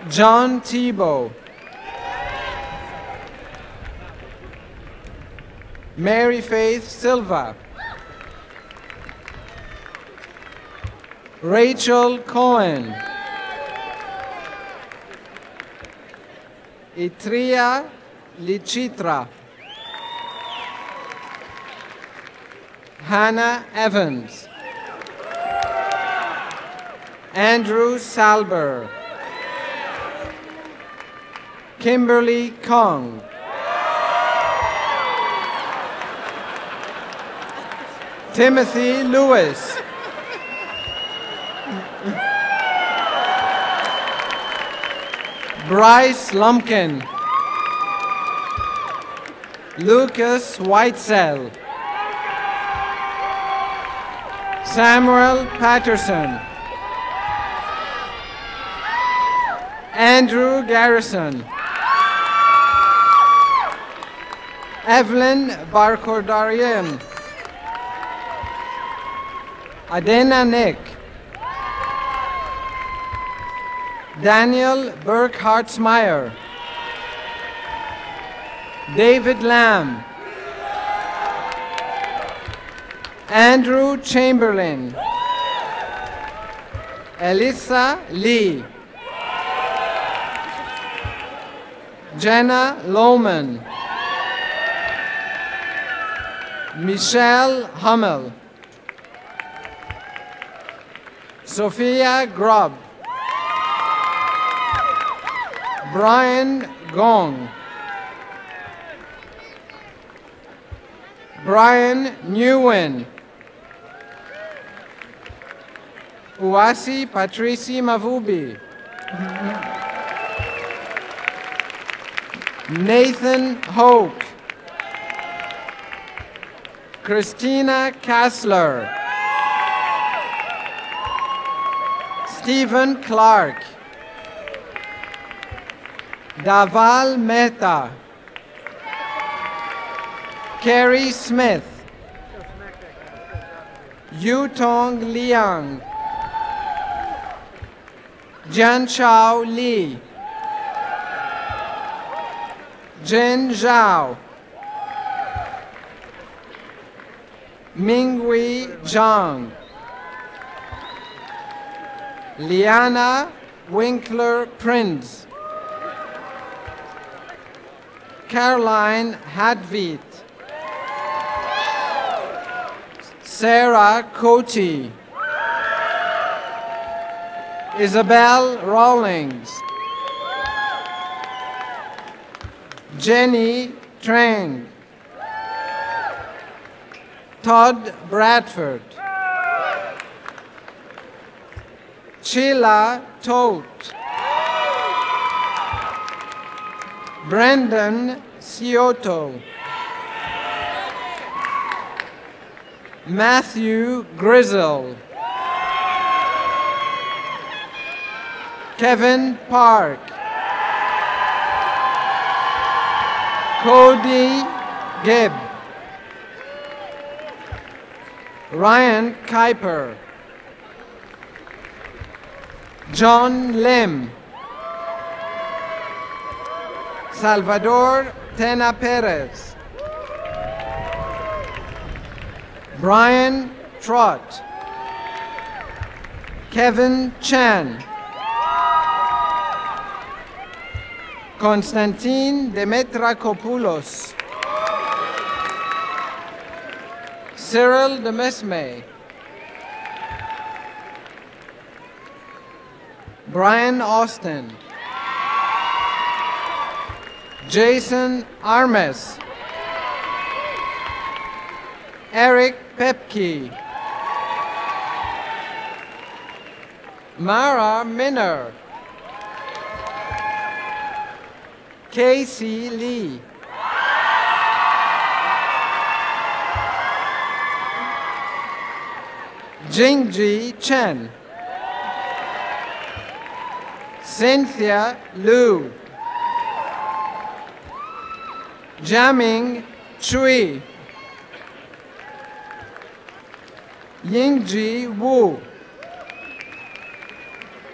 John Tebow, Mary Faith Silva, Rachel Cohen, Itria Lichitra, Hannah Evans, Andrew Salber, Kimberly Kong, Timothy Lewis, Bryce Lumpkin, Lucas Whitesell, Samuel Patterson, Andrew Garrison, Evelyn Barkordarian, Adena Nick, Daniel Burkhartzmeyer, David Lamb, Andrew Chamberlain, Elissa Lee, Jenna Lohman, Michelle Hummel, Sophia Grubb, Brian Gong, Brian Nguyen, Uwasi Patrici Mavubi, Nathan Hoke, Christina Kassler, Stephen Clark, Daval Mehta, Carrie Smith, Yutong Liang, Jianchao Li, Jen Zhao, Mingwei Zhang, Liana Winkler Prince, Caroline Hadvit, Sarah Cote, Isabel Rawlings, Jenny Trang, Todd Bradford, Sheila Tote, Brendan Scioto, Matthew Grizzle, Kevin Park, Cody Gibb, Ryan Kuiper, John Lim, Salvador Tena Perez, Brian Trott, Kevin Chan, Konstantin Demetrakopoulos, Cyril Demesme, Brian Austin, Jason Armes, Eric Pepke, Mara Minner, Casey Lee, Jingji Chen, Cynthia Liu, Jiaming Chui, Yingji Wu,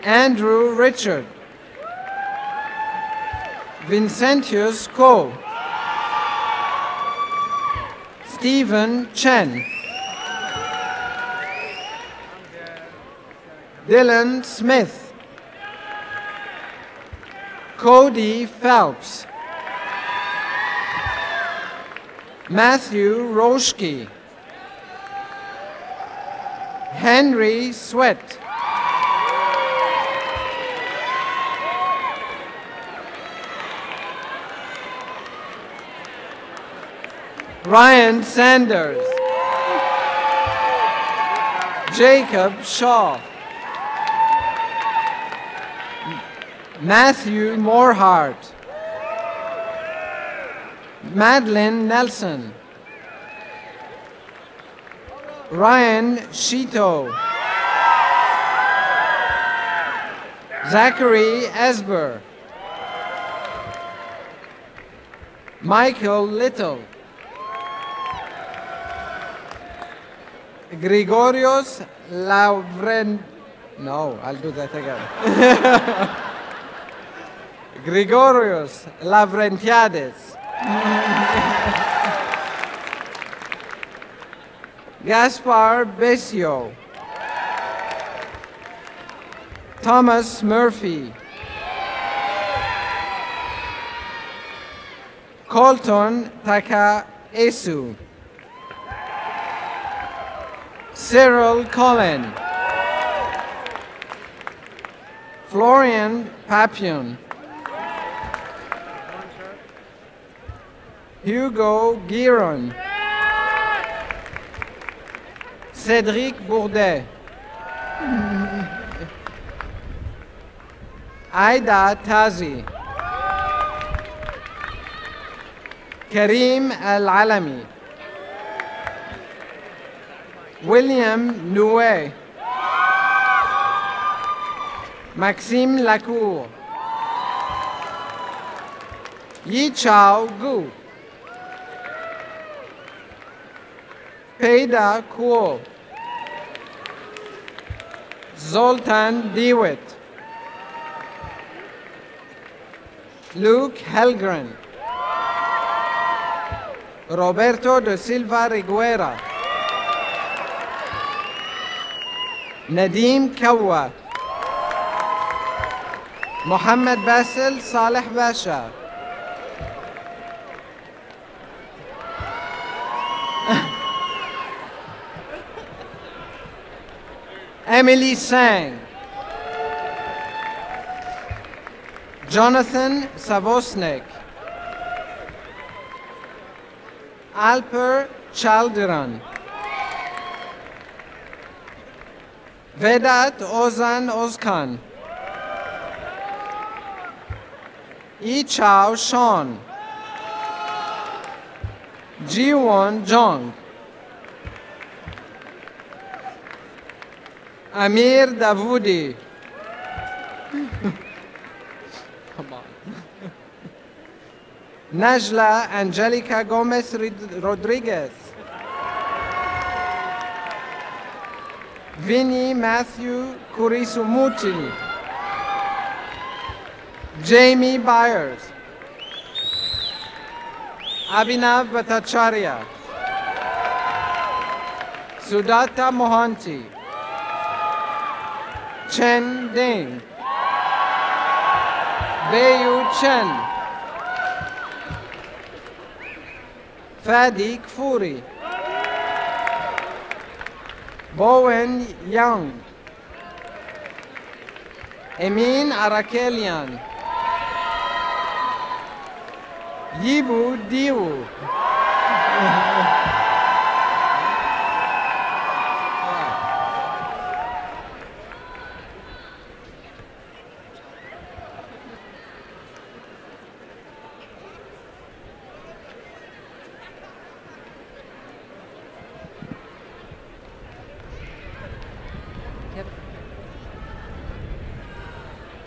Andrew Richard, Vincentius Ko, Stephen Chen, Dylan Smith, Cody Phelps, Matthew Roschke, Henry Sweat, Ryan Sanders, Jacob Shaw, Matthew Morehart, Madeline Nelson, Ryan Shito, Zachary Esber, Michael Little, Grigorios No, I'll do that again. Grigorios Lavrentiades. Gaspar Besio. Thomas Murphy. Colton Takaesu. Cyril Collin. Florian Papillon. Hugo Giron. Cédric Bourdet. Aida Tazi. Karim Al-Alami. William Noué. Maxime Lacour. Yi Chao Gu. Peida Kuo. Zoltan Dewitt. Luke Helgren. Roberto de Silva Riguera. Nadim Kawa. Mohammed Basil Saleh Basha. Emily Sang. Jonathan Savosnek. Alper Chaldiran. Vedat Ozan Ozkan. Yi Chao Sean. Jiwon Jong. Amir Davoudi. Come on. Najla Angelica Gomez Rodriguez. Vinny Matthew Kurisumuti. Jamie Byers. Abhinav Bhattacharya. Sudata Mohanty. Chen Ding. Bayu Chen. Fadi Kfouri. Bowen Young. Emin Arakelian. Yibu Diwu.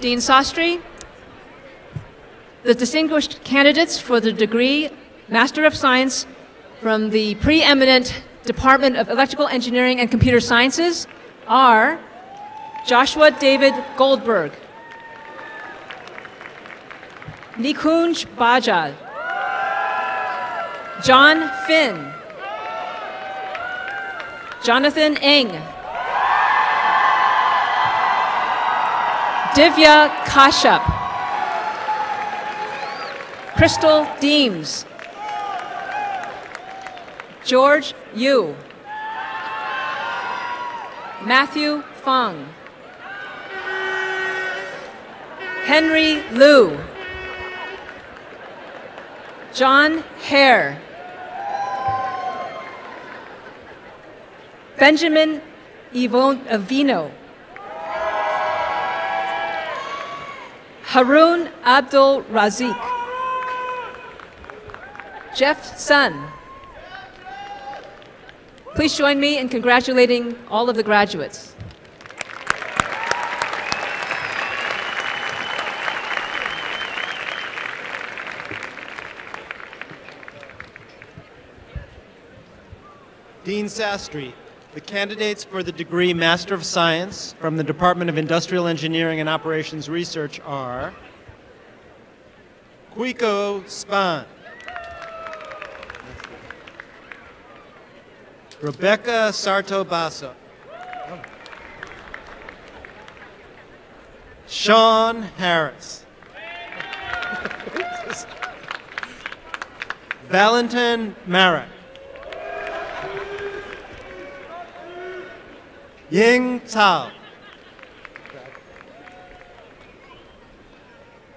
Dean Sastry, the distinguished candidates for the degree Master of Science from the preeminent Department of Electrical Engineering and Computer Sciences are Joshua David Goldberg, Nikunj Bajaj, John Finn, Jonathan Eng, Divya Kashyap, Crystal Deems, George Yu, Matthew Fung, Henry Liu, John Hare, Benjamin Avino, Harun Abdul Razik, Jeff Sun. Please join me in congratulating all of the graduates. Dean Sastry, The candidates for the degree Master of Science from the Department of Industrial Engineering and Operations Research are Cuico Spahn, Rebecca Sarto Basso, Sean Harris, Valentin Marek, Ying Tao,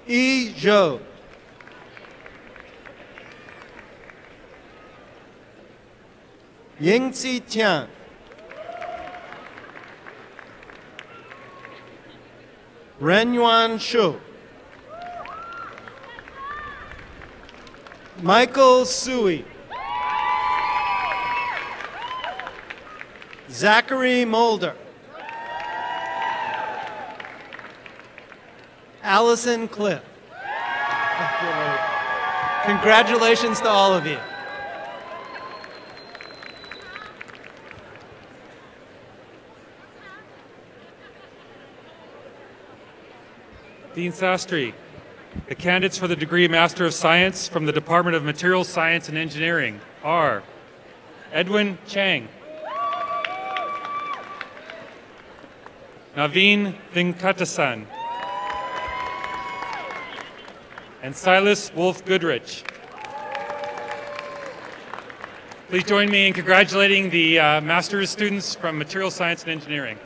Yi Zhou, Yingzi Tian, Renyuan Shu, Michael Sui, Zachary Mulder, Allison Cliff. Congratulations to all of you. Dean Sastry, the candidates for the degree Master of Science from the Department of Materials Science and Engineering are Edwin Chang, Naveen Venkatasan, and Silas Wolf Goodrich. Please join me in congratulating the master's students from Materials Science and Engineering.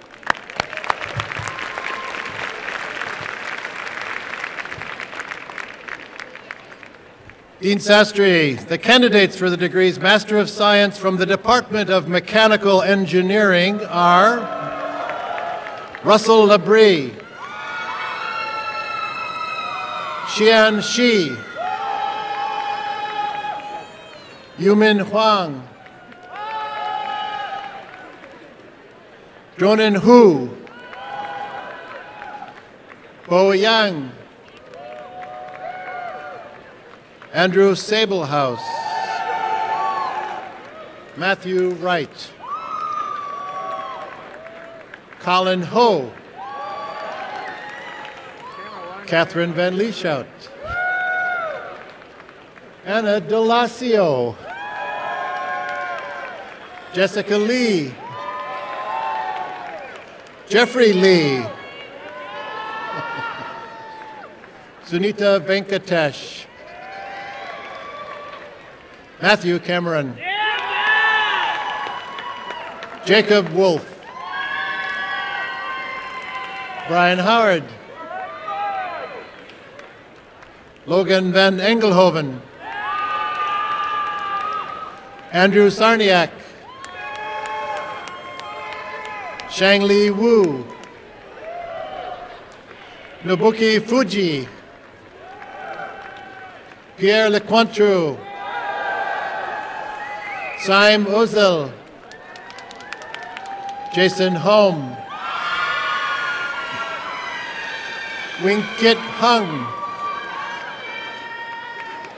Dean Sastry, the candidates for the degrees Master of Science from the Department of Mechanical Engineering are Russell Labrie, Xian Shi, Yumin Huang, Zhonan Hu, Bo Yang, Andrew Sablehouse, Matthew Wright, Colin Ho, Catherine Van Lieshout, Anna Delasio, Jessica Lee, Jeffrey Lee, Sunita Venkatesh, Matthew Cameron, Jacob Wolf, Brian Howard, Logan Van Engelhoven, Andrew Sarniak, Shangli Wu, Nobuki Fuji, Pierre Lecointre, Saim Ozel, Jason Home, Winkit Hung,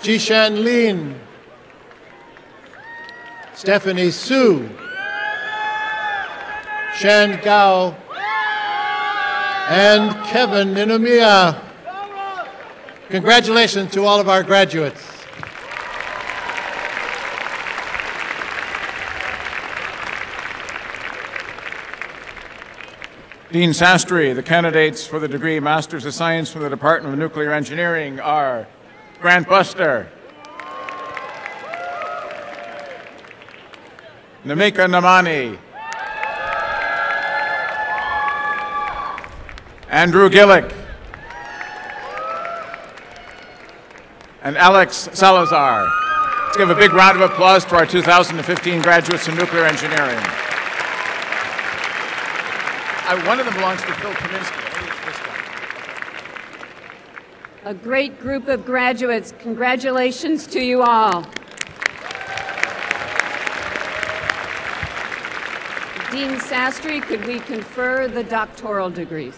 Jishan Lin, Stephanie Su, Shan Gao, and Kevin Inumiya. Congratulations to all of our graduates. Dean Sastry, the candidates for the degree Masters of Science from the Department of Nuclear Engineering are Grant Buster, Namika Namani, Andrew Gillick, and Alex Salazar. Let's give a big round of applause to our 2015 graduates in nuclear engineering. One of them belongs to Phil Kaminsky. A great group of graduates. Congratulations to you all. Dean Sastry, could we confer the doctoral degrees?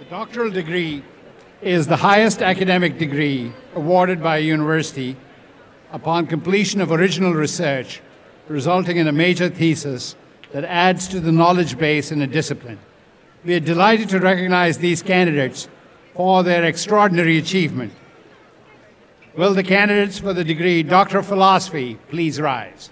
Doctoral degree is the highest academic degree awarded by a university upon completion of original research, resulting in a major thesis that adds to the knowledge base in a discipline. We are delighted to recognize these candidates for their extraordinary achievement. Will the candidates for the degree Doctor of Philosophy please rise?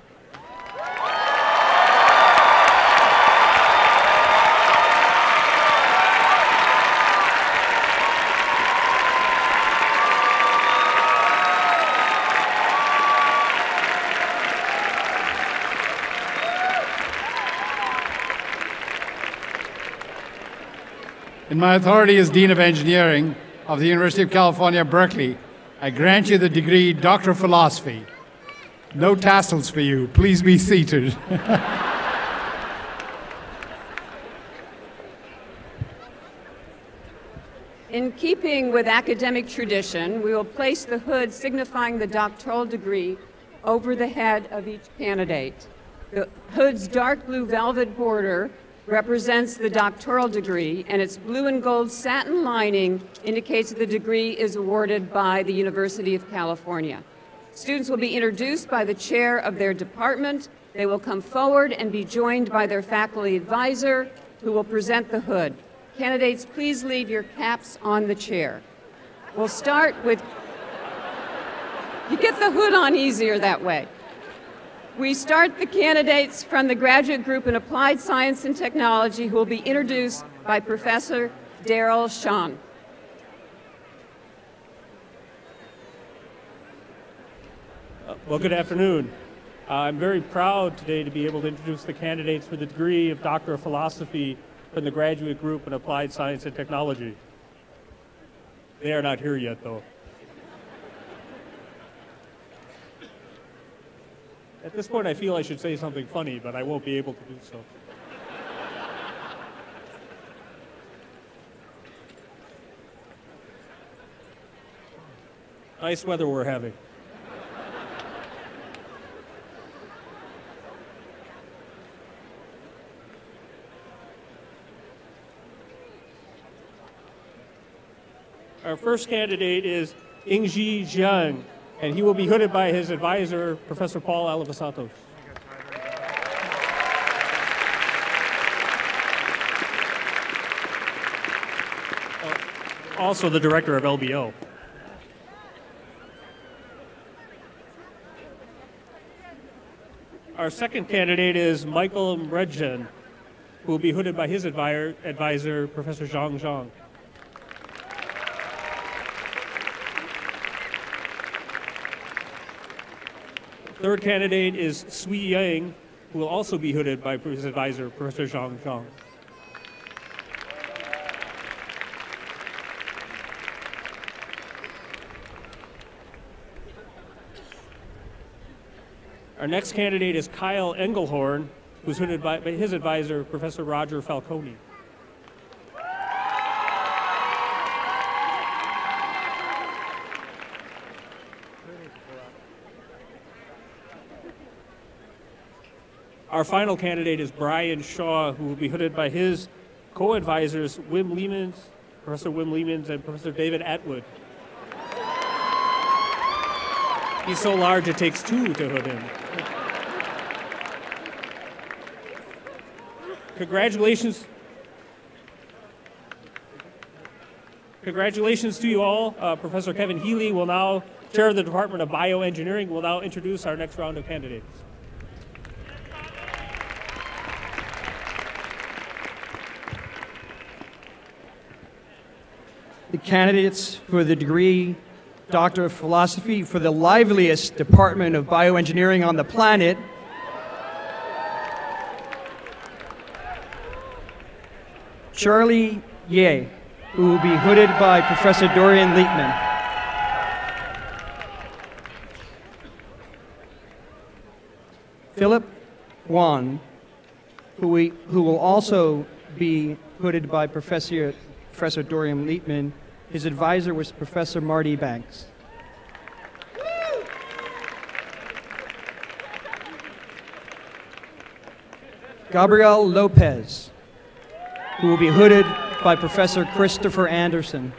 In my authority as Dean of Engineering of the University of California, Berkeley, I grant you the degree Doctor of Philosophy. No tassels for you. Please be seated. In keeping with academic tradition, we will place the hood signifying the doctoral degree over the head of each candidate. The hood's dark blue velvet border represents the doctoral degree, and its blue and gold satin lining indicates that the degree is awarded by the University of California. Students will be introduced by the chair of their department. They will come forward and be joined by their faculty advisor, who will present the hood. Candidates, please leave your caps on the chair. We'll start with, you get the hood on easier that way. We start the candidates from the graduate group in Applied Science and Technology, who will be introduced by Professor Daryl Sean. Well, good afternoon. I'm very proud today to be able to introduce the candidates for the degree of Doctor of Philosophy from the graduate group in Applied Science and Technology. They are not here yet, though. At this point, I feel I should say something funny, but I won't be able to do so. Nice weather we're having. Our first candidate is Ingji Jiang, and he will be hooded by his advisor, Professor Paul Alivisatos. Also the director of LBO. Our second candidate is Michael Mredjan, who will be hooded by his advisor, Professor Zhang Zhang. Third candidate is Sui Yang, who will also be hooded by his advisor, Professor Zhang Zhang. Our next candidate is Kyle Engelhorn, who's hooded by his advisor, Professor Roger Falcone. Our final candidate is Brian Shaw, who will be hooded by his co-advisors, Professor Wim Leemans, and Professor David Atwood. He's so large it takes two to hood him. Congratulations. Congratulations to you all. Professor Kevin Healy will now, chair of the Department of Bioengineering, will now introduce our next round of candidates. The candidates for the degree Doctor of Philosophy for the liveliest department of bioengineering on the planet. Charlie Ye, who will be hooded by Professor Dorian Leitman. Philip Wan, who will also be hooded by Professor Dorian Leitman. His advisor was Professor Marty Banks. Gabriel Lopez, who will be hooded by Professor Christopher Anderson.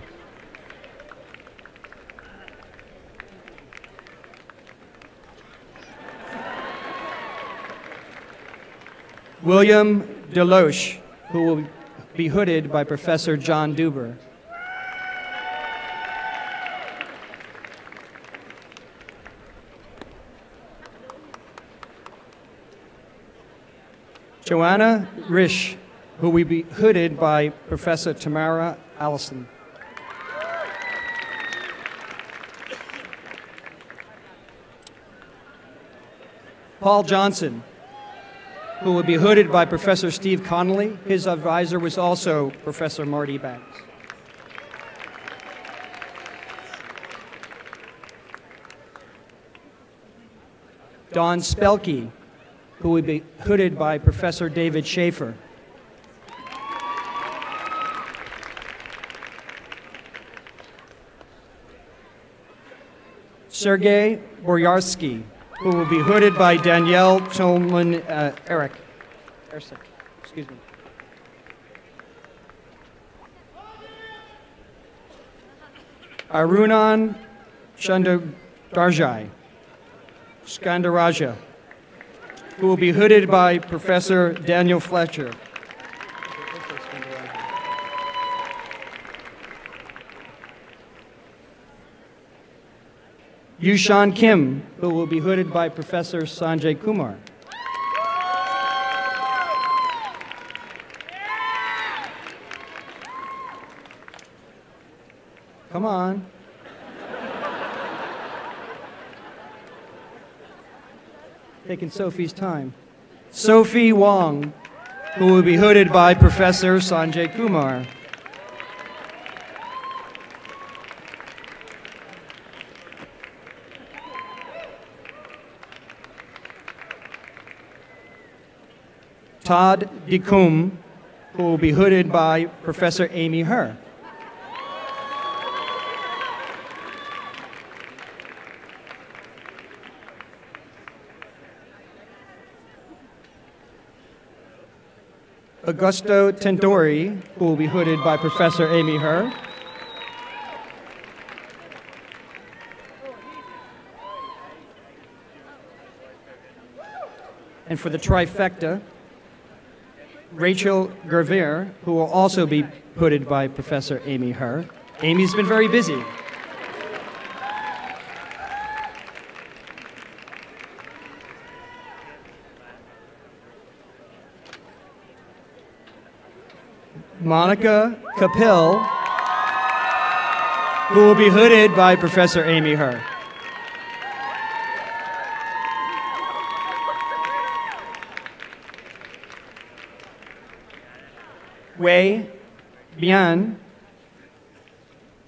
William Deloche, who will be hooded by Professor John Duber. Joanna Risch, who will be hooded by Professor Tamara Allison. Paul Johnson, who will be hooded by Professor Steve Connolly. His advisor was also Professor Marty Banks. Don Spelke, who will be hooded by Professor David Schaefer. Sergei Boryarsky, who will be hooded by Danielle Tolman Ericek. Excuse me. Arunan Skandaraja, who will be hooded by Professor Daniel Fletcher. Yushan Kim, who will be hooded by Professor Sanjay Kumar. Come on. Taking Sophie's time. Sophie Wong, who will be hooded by Professor Sanjay Kumar. Todd DeCombe, who will be hooded by Professor Amy Herr. Augusto Tentori, who will be hooded by Professor Amy Herr. And for the trifecta, Rachel Gervier, who will also be hooded by Professor Amy Herr. Amy's been very busy. Monica Capil, who will be hooded by Professor Amy Herr. Wei Bian,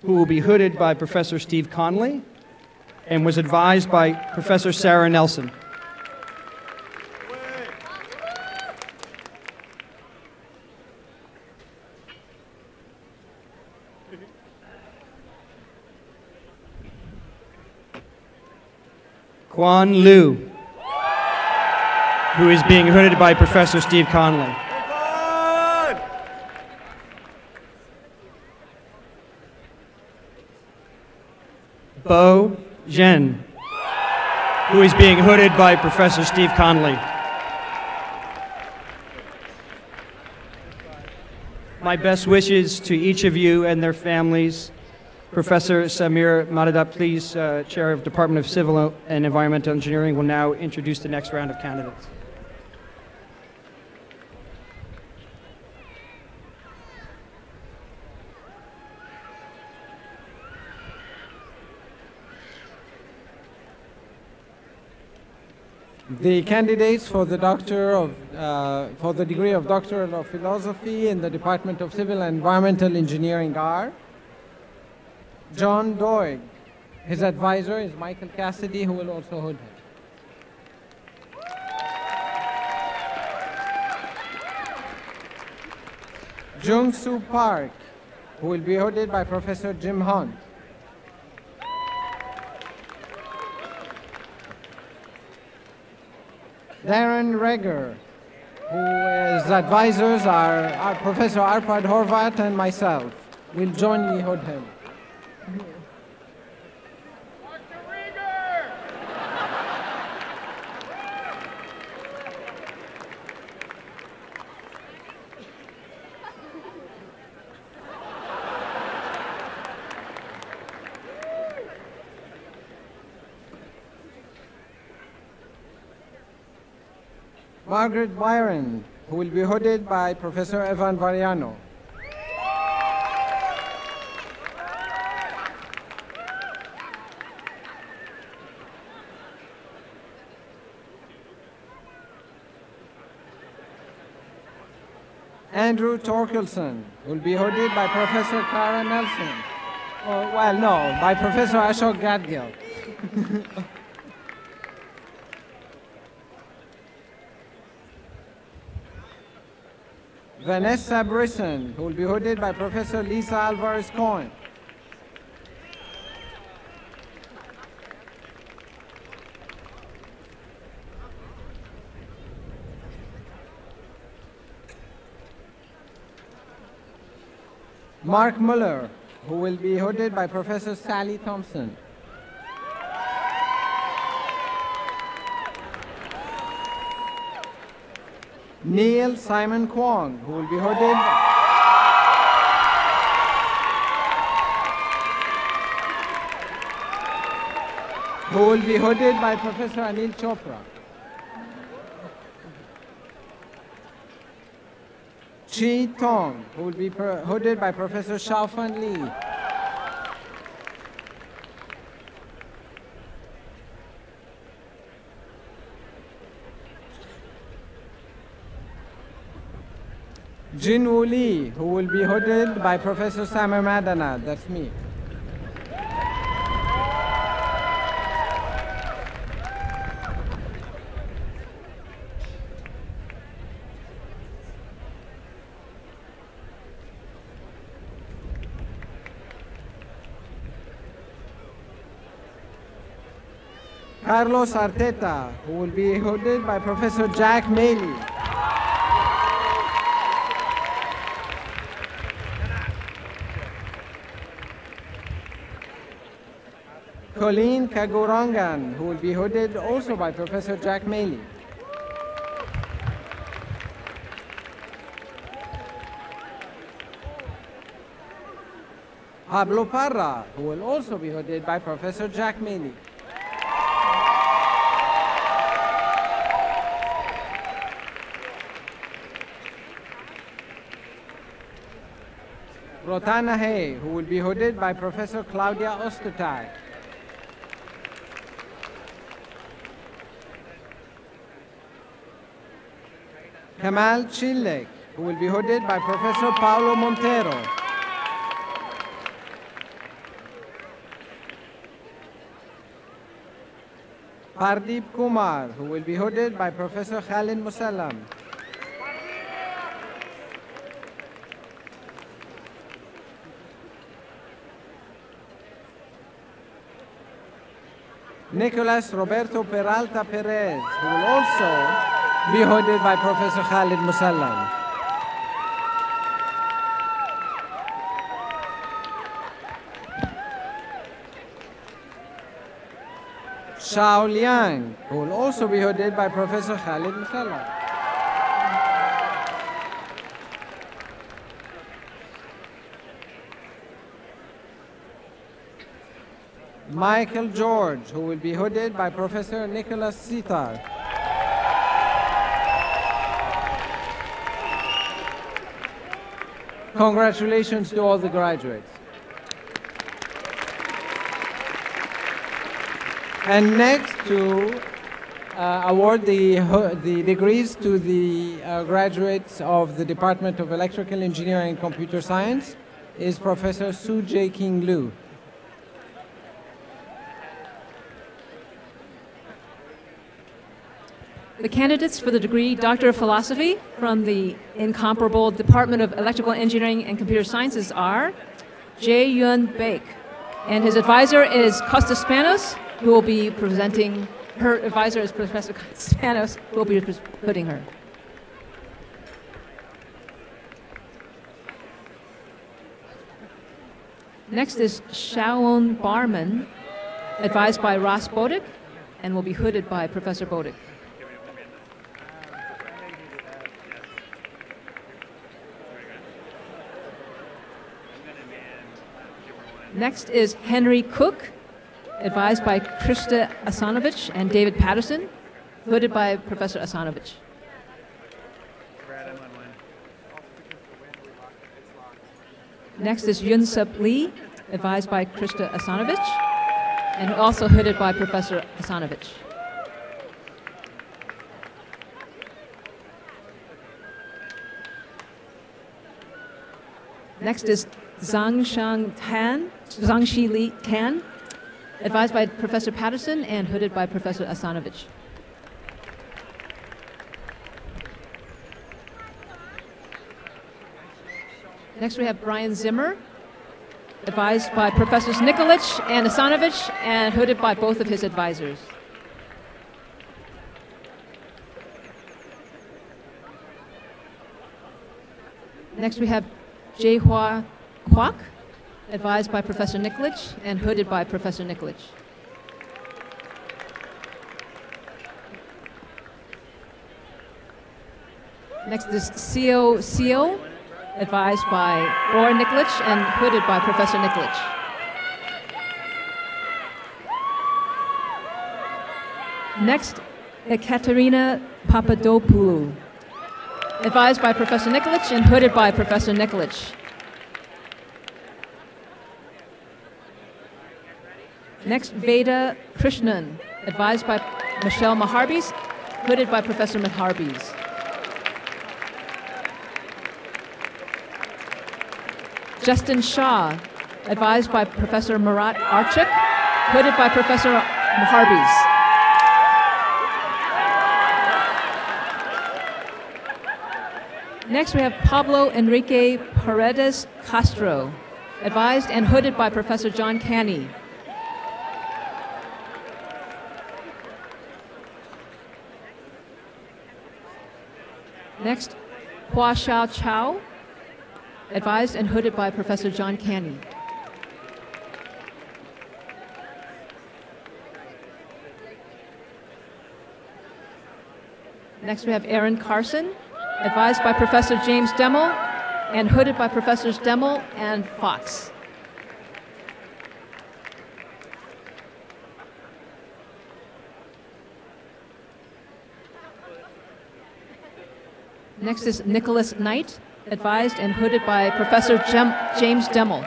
who will be hooded by Professor Steve Conley and was advised by Professor Sarah Nelson. Quan Liu, who is being hooded by Professor Steve Conley. Bo Zhen, who is being hooded by Professor Steve Conley. My best wishes to each of you and their families. Professor Samir Madada, please, Chair of Department of Civil and Environmental Engineering, will now introduce the next round of candidates. The candidates for the degree of Doctor of Philosophy in the Department of Civil and Environmental Engineering are John Doig. His advisor is Michael Cassidy, who will also hood him. Jung Soo Park, who will be hooded by Professor Jim Hunt. Darren Reger, whose advisors are Professor Arpad Horvat and myself. We'll jointly hold him. Margaret Byron, who will be hooded by Professor Evan Variano. Andrew Torkelson will be hooded by Professor Clara Nelson. Oh, well, no, by Professor Ashok Gadgil. Vanessa Brisson, who will be hooded by Professor Lisa Alvarez-Cohen. Mark Muller, who will be hooded by Professor Sally Thompson. Neil Simon Kwong, who will be hooded by Professor Anil Chopra. Chi Tong, who will be hooded by Professor Xiaofan Li. Jinwoo Lee, who will be hooded by Professor Samer Madana, that's me. Carlos Arteta, who will be hooded by Professor Jack Maley. Colleen Kagurangan, who will be hooded also by Professor Jack Maley. Pablo Parra, who will also be hooded by Professor Jack Maley. Rotana Hay, who will be hooded by Professor Claudia Ostertag. Kamal Chilek, who will be hooded by Professor Paulo Montero. Pardeep Kumar, who will be hooded by Professor Khalid Musallam. Nicolas Roberto Peralta Perez, who will also be hooded by Professor Khalid Musallam. Shao Liang, who will also be hooded by Professor Khalid Musallam. Michael George, who will be hooded by Professor Nicholas Sitar. Congratulations to all the graduates. And next to award the degrees to the graduates of the Department of Electrical Engineering and Computer Science is Professor Su Jae King Liu. The candidates for the degree Doctor of Philosophy from the incomparable Department of Electrical Engineering and Computer Sciences are Jae Yun Baek, and his advisor is Costas Spanos, who will be presenting. Her advisor is Professor Spanos, who will be putting her. Next is Shaun Barman, advised by Ross Bodick, and will be hooded by Professor Bodick. Next is Henry Cook, advised by Krista Asanovich and David Patterson, hooded by Professor Asanovich. Next is Yun-Sup Lee, advised by Krista Asanovich, and also hooded by Professor Asanovich. Next is Zhangxi Li Tan, advised by Professor Patterson and hooded by Professor Asanovich. Next we have Brian Zimmer, advised by Professors Nikolic and Asanovich and hooded by both of his advisors. Next we have Jae-Hwa Kwok, advised by Professor Nikolic and hooded by Professor Nikolic. Next is Seo Seo, advised by Roar Nikolic and hooded by Professor Nikolic. Next, Ekaterina Papadopoulou, advised by Professor Nikolic and hooded by Professor Nikolic. Next, Veda Krishnan, advised by Michelle Maharbis, hooded by Professor Maharbis. Justin Shah, advised by Professor Marat Archik, hooded by Professor Maharbis. Next, we have Pablo Enrique Paredes Castro, advised and hooded by Professor John Canny. Next, Hua Xiao Chao, advised and hooded by Professor John Canny. Next we have Aaron Carson, advised by Professor James Demmel and hooded by Professors Demmel and Fox. Next is Nicholas Knight, advised and hooded by Professor James Demmel.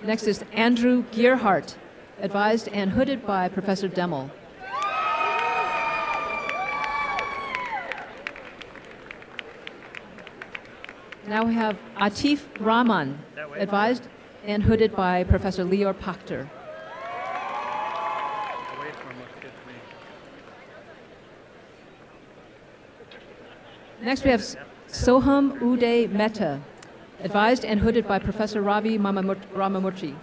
Next is Andrew Gearhart, advised and hooded by Professor Demmel. Now we have Atif Rahman, advised and hooded by Professor Lior Pachter. Next we have Soham Uday Mehta, advised and hooded by Professor Ravi Ramamurthy.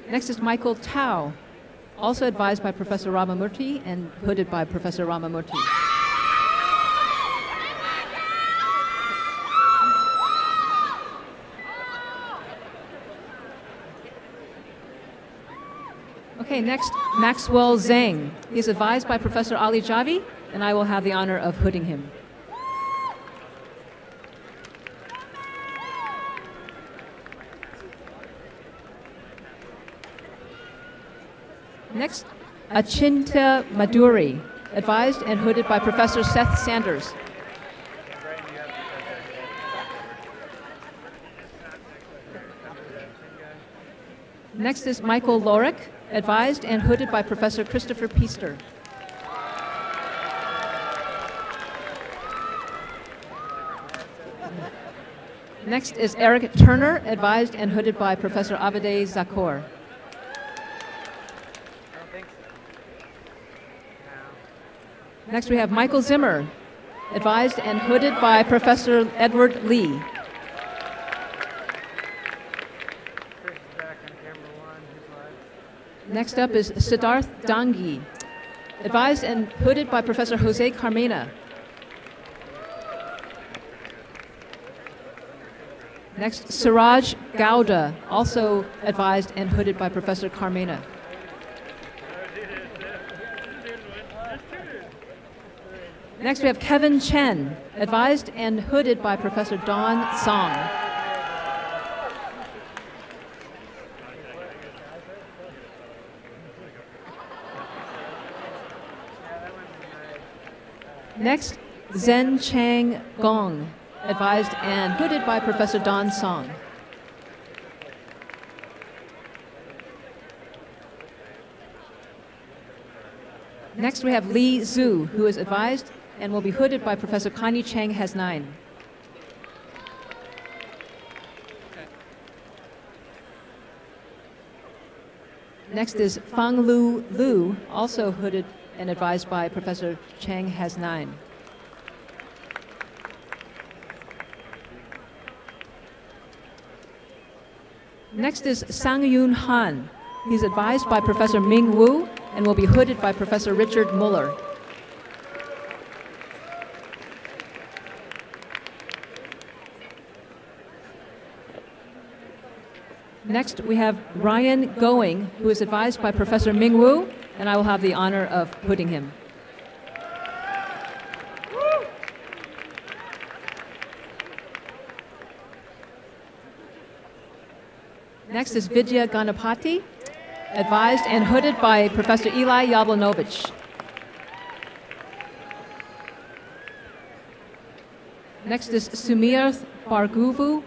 Next is Michael Tao, also advised by Professor Ramamurthy and hooded by Professor Ramamurthy. Okay, next, Maxwell Zhang. He is advised by Professor Ali Javi, and I will have the honor of hooding him. Next, Achinta Maduri, advised and hooded by Professor Seth Sanders. Next is Michael Lorick, advised and hooded by Professor Christopher Piester. Next is Eric Turner, advised and hooded by Professor Abade Zakor. Next we have Michael Zimmer, advised and hooded by Professor Edward Lee. Next up is Siddharth Dangi, advised and hooded by Professor Jose Carmena. Next, Suraj Gowda, also advised and hooded by Professor Carmena. Next, we have Kevin Chen, advised and hooded by Professor Don Song. Next, Zhen Chang Gong, advised and hooded by Professor Don Song. Next, we have Li Zhu, who is advised and will be hooded by Professor Connie Cheng Has9. Next is Fang Lu Lu, also hooded and advised by Professor Cheng Has9. Next is Sang Yoon Han. He's advised by Professor Ming Wu and will be hooded by Professor Richard Muller. Next, we have Ryan Going, who is advised by Professor Ming Wu, and I will have the honor of hooding him. Next is Vidya Ganapati, advised and hooded by Professor Eli Yablonovich. Next is Sumir Barguvu,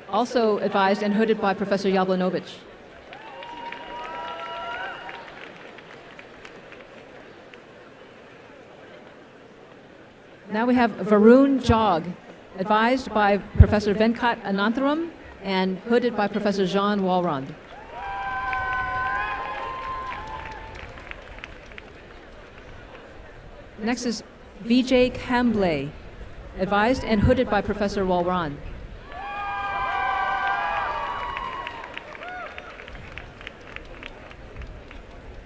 also advised and hooded by Professor Yablonovich. Now we have Varun Jog, advised by Professor Venkat Anantharam and hooded by Professor Jean Walrond. Next is Vijay Kamble, advised and hooded by Professor Walrond.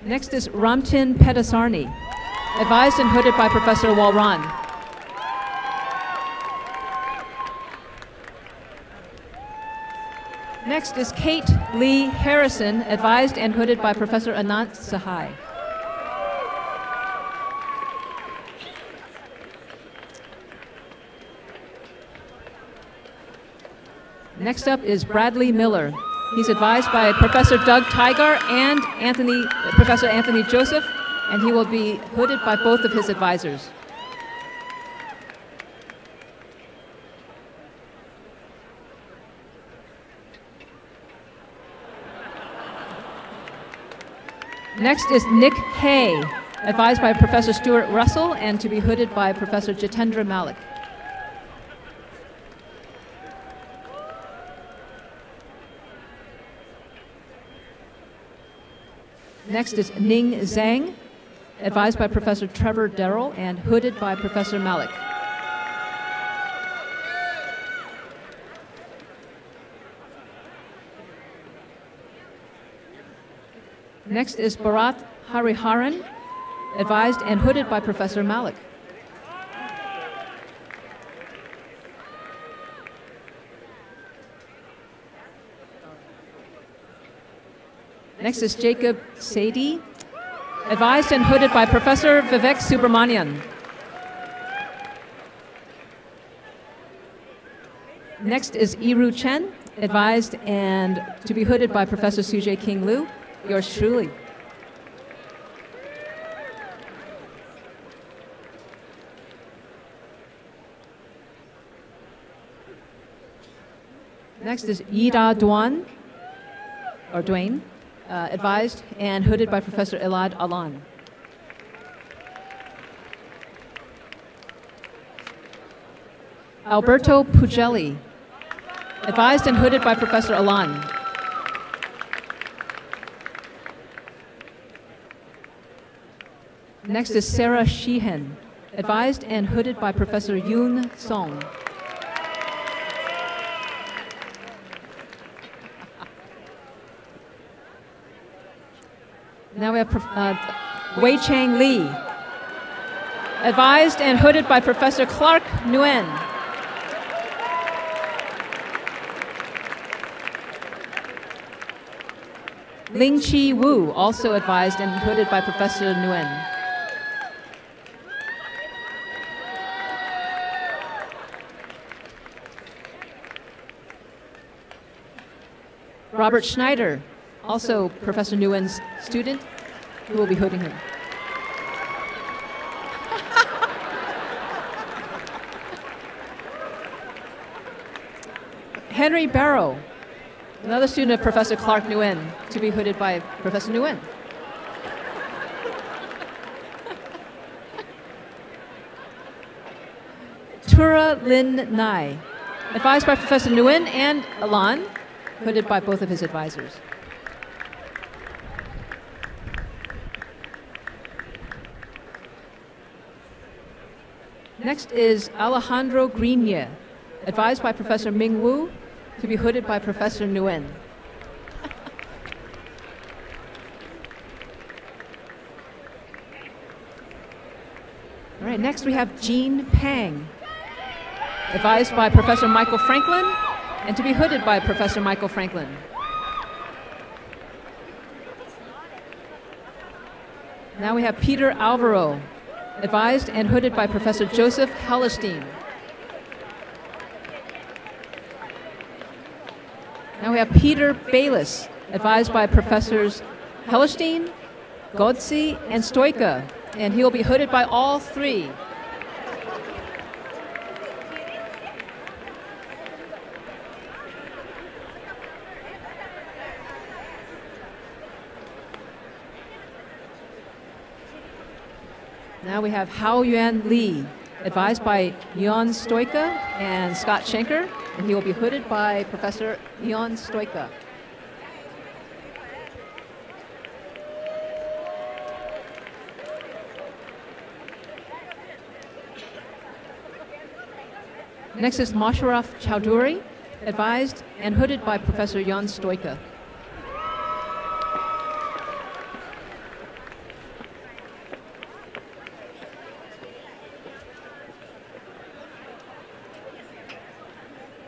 Next is Ramtin Pedasarni, advised and hooded by Professor Walrond. Next is Kate Lee Harrison, advised and hooded by Professor Anant Sahai. Next up is Bradley Miller. He's advised by Professor Doug Tigar and Professor Anthony Joseph, and he will be hooded by both of his advisors. Next is Nick Hay, advised by Professor Stuart Russell and to be hooded by Professor Jitendra Malik. Next is Ning Zhang, advised by Professor Trevor Darrell and hooded by Professor Malik. Next is Bharat Hariharan, advised and hooded by Professor Malik. Next is Jacob Sadie, advised and hooded by Professor Vivek Subramanian. Next is Yiru Chen, advised and to be hooded by Professor Sujay King Liu. Yours truly. Next is Yida Duan, or Duane, advised and hooded by Professor Elad Alan. Alberto Pugelli, advised and hooded by Professor Alan. Next is Sarah Sheehan, advised and hooded by Professor Yoon Song. Now we have Wei Chang Lee, advised and hooded by Professor Clark Nguyen. Ling Chi Wu, also advised and hooded by Professor Nguyen. Robert Schneider, also Professor Nguyen's student, who will be hooding him. Henry Barrow, another student of Professor Clark Nguyen, to be hooded by Professor Nguyen. Tura Lin Nai, advised by Professor Nguyen and Alan, hooded by both of his advisors. Next is Alejandro Greenye, advised by Professor Ming Wu, to be hooded by Professor Nguyen. All right, next we have Jean Pang, advised by Professor Michael Franklin, and to be hooded by Professor Michael Franklin. Now we have Peter Alvaro, advised and hooded by Professor Joseph Hellestein. Now we have Peter Bayless, advised by Professors Hellestein, Godse, and Stoika, and he will be hooded by all three. Now we have Hao Yuan Lee, advised by Jan Stoika and Scott Schenker, and he will be hooded by Professor Jan Stoika. Next is Mosharraf Chowdhury, advised and hooded by Professor Jan Stoika.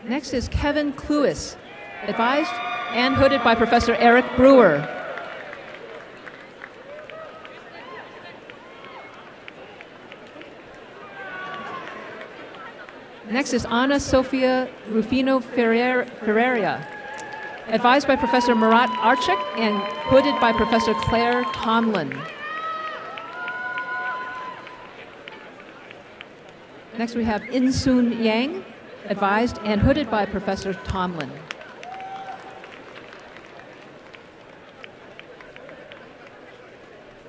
Next is Kevin Cluis, advised and hooded by Professor Eric Brewer. Next is Ana Sofia Rufino Ferreira, advised by Professor Murat Archik and hooded by Professor Claire Tomlin. Next we have Insoon Yang, advised and hooded by Professor Tomlin.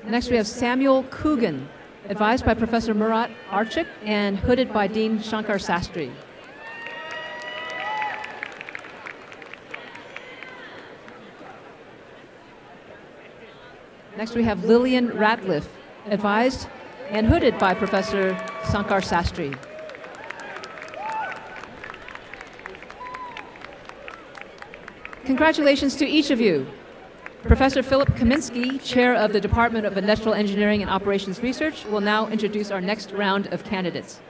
Next we have Samuel Coogan, advised by Professor Murat Archik and hooded by Dean Shankar Sastry. Next we have Lillian Ratliff, advised and hooded by Professor Shankar Sastry. Congratulations to each of you. Professor Philip Kaminsky, Chair of the Department of Industrial Engineering and Operations Research, will now introduce our next round of candidates.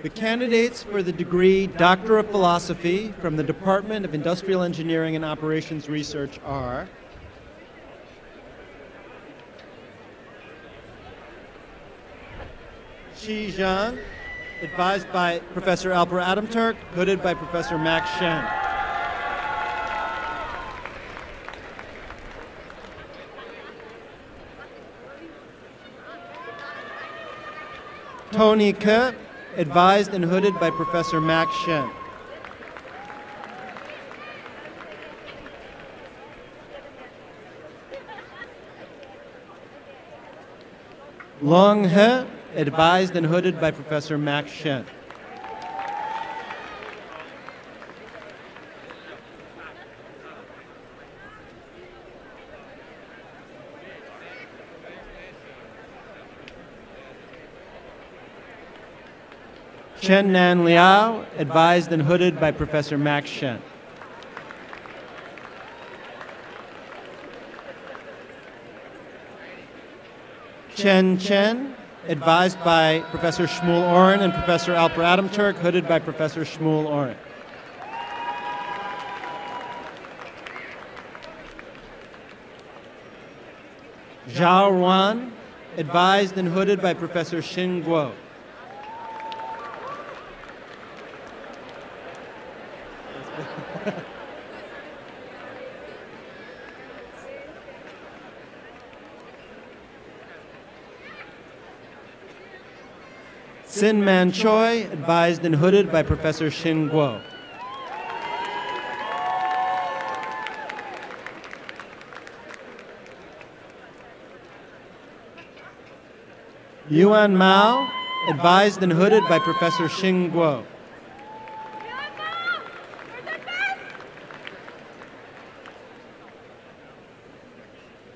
The candidates for the degree Doctor of Philosophy from the Department of Industrial Engineering and Operations Research are Shi Zhang, advised by Professor Alper Adamturk, hooded by Professor Max Shen. Tony Ke, advised and hooded by Professor Max Shen. Long He, advised and hooded by Professor Max Shen. Chen Nan Liao, advised and hooded by Professor Max Shen. Chen Chen, advised by Professor Shmuel Oren and Professor Alper Adamturk, hooded by Professor Shmuel Oren. Zhao Ruan, advised and hooded by Professor Xin Guo. Sin Man Choi, advised and hooded by Professor Xin Guo. Yuan Mao, advised and hooded by Professor Xin Guo.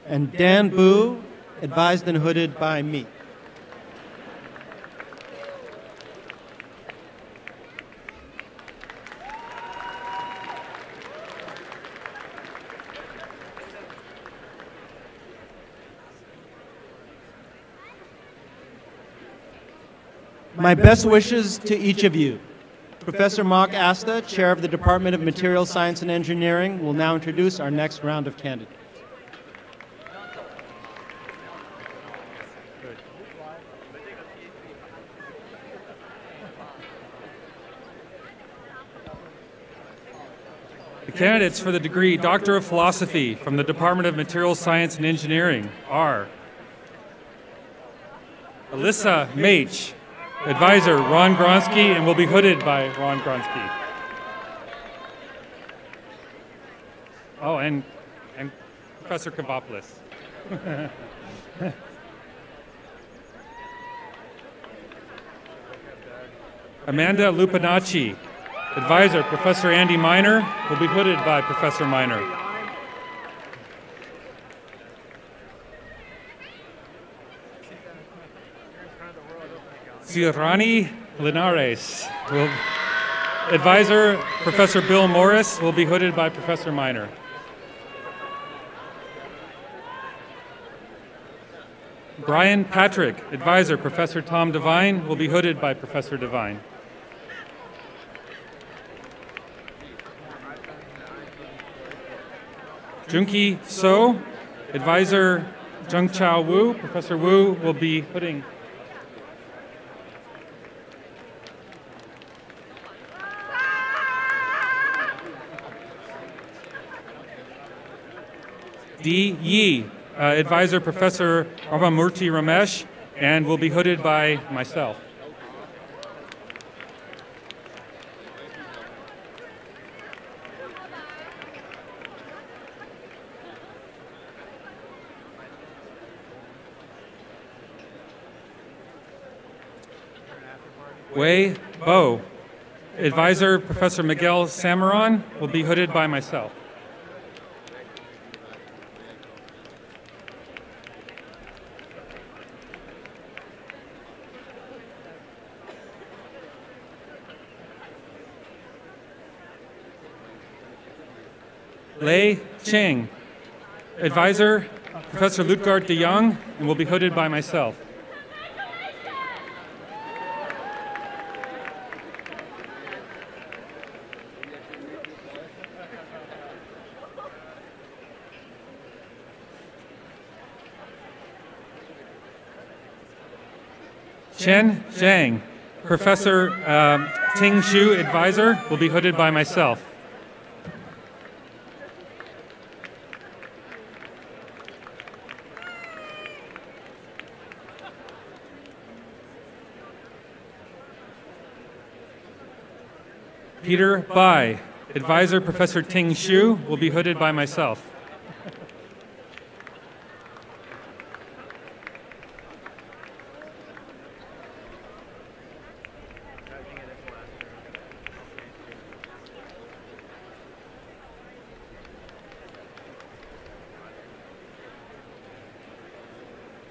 And Dan Bu, advised and hooded by me. My best wishes to each of you. Professor Mark Asta, Chair of the Department of Materials Science and Engineering, will now introduce our next round of candidates. The candidates for the degree Doctor of Philosophy from the Department of Materials Science and Engineering are Alyssa Mach, advisor Ron Gronsky, and will be hooded by Ron Gronsky. Oh, and Professor Kavopoulos. Amanda Lupinacci, advisor Professor Andy Miner, will be hooded by Professor Miner. Ciarani Linares, advisor Professor Bill Morris, will be hooded by Professor Miner. Brian Patrick, advisor Professor Tom Devine, will be hooded by Professor Devine. Junki So, advisor Jung Chao Wu, Professor Wu will be hooding. D. Yi, advisor Professor Ramamurthy Ramesh, and will be hooded by myself. Wei Bo, advisor Professor Miguel Samaron, will be hooded by myself. Lei Cheng, advisor Professor Lutgard de Jong, and will be hooded by myself. Chen Zhang, Professor Ting Xu, advisor, will be hooded by myself. Peter Bai, advisor Professor Ting Xu, will be hooded by myself.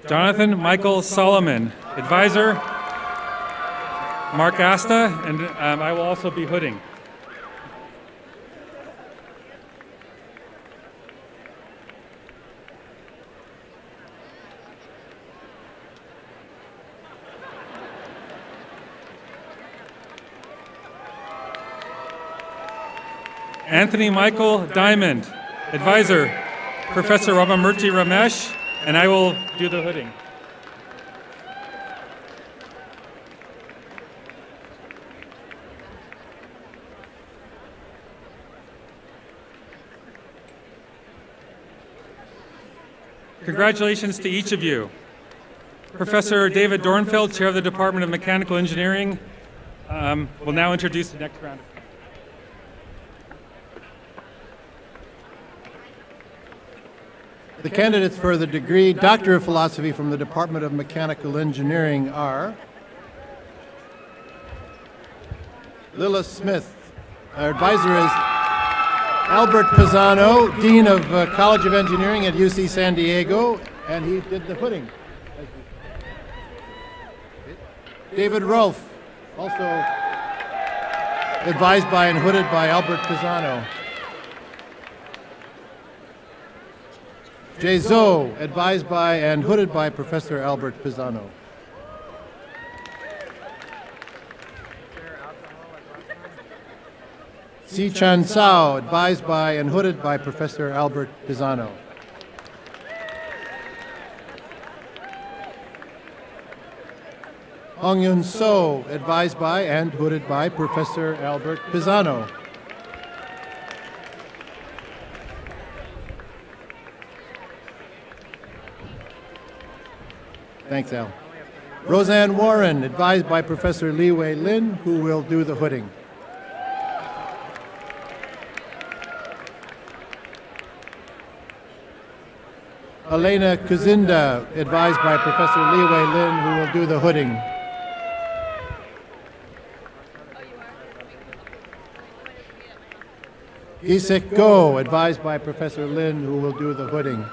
Jonathan Michael Solomon, advisor Mark Asta, and I will also be hooding. Anthony Michael Diamond, advisor, Professor Ramamurthy Ramesh, and I will do the hooding. Congratulations to each of you. Professor David Dornfeld, Chair of the Department of Mechanical Engineering, will now introduce the next round. The candidates for the degree Doctor of Philosophy from the Department of Mechanical Engineering are Lilla Smith. Our advisor is Albert Pisano, Dean of College of Engineering at UC San Diego, and he did the hooding. David Rolfe, also advised by and hooded by Albert Pisano. Jay Zhou, advised by and hooded by Professor Albert Pisano. Si Chan Sao, advised by and hooded by Professor Albert Pisano. Hong Yun So, advised by and hooded by Professor Albert Pisano. Thanks, Al. Roseanne Warren, advised by Professor Li Wei Lin, who will do the hooding. Elena Kuzinda, advised by Professor Li Wei Lin, who will do the hooding. Isik Go, advised by Professor Lin, who will do the hooding.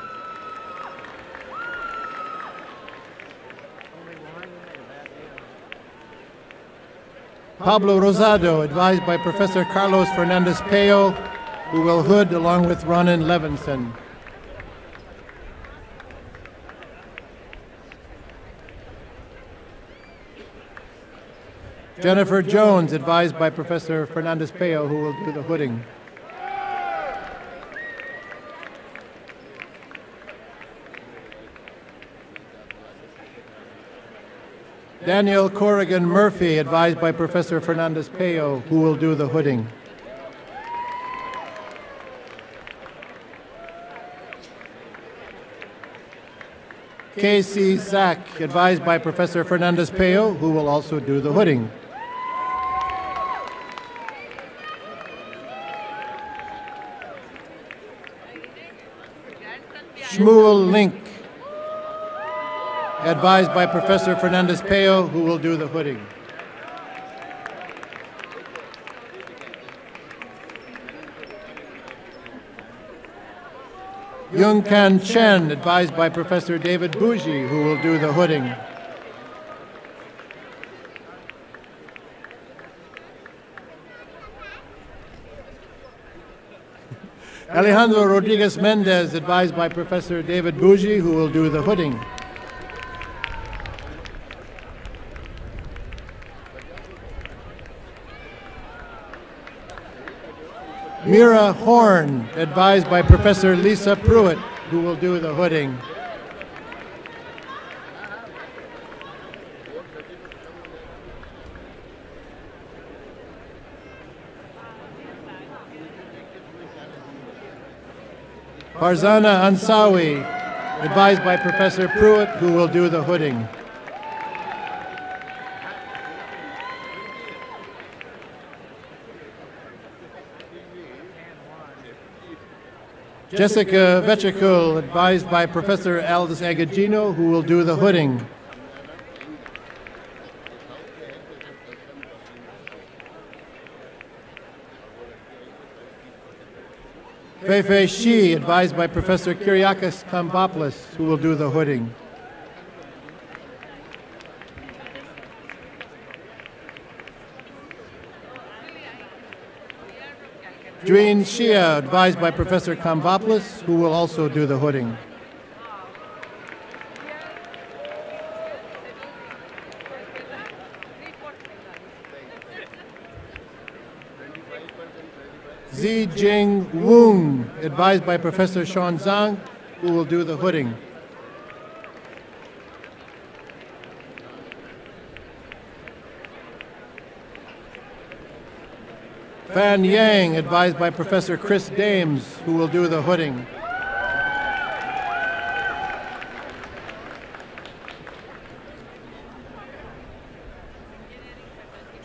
Pablo Rosado, advised by Professor Carlos Fernandez Peyo, who will hood along with Ronan Levinson. Jennifer Jones, advised by Professor Fernandez Peyo, who will do the hooding. Daniel Corrigan Murphy, advised by Professor Fernandez Peyo, who will do the hooding. Casey Sack, advised by Professor Fernandez Peyo, who will also do the hooding. Shmuel Link, advised by Professor Fernandez Peyo, who will do the hooding. Yung Kan Chen, advised by Professor David Bougie, who will do the hooding. Alejandro Rodriguez Mendez, advised by Professor David Bougie, who will do the hooding. Mira Horn, advised by Professor Lisa Pruitt, who will do the hooding. Farzana Ansawi, advised by Professor Pruitt, who will do the hooding. Jessica Vechikul, advised by Professor Aldous Agagino, who will do the hooding. Feifei Shi, advised by Professor Kyriakos Kambopoulos, who will do the hooding. Dwayne Shia, advised by Professor Kamvopoulos, who will also do the hooding. Zi Jing Woong, advised by Professor Sean Zhang, who will do the hooding. Fan Yang, advised by Professor Chris Dames, who will do the hooding.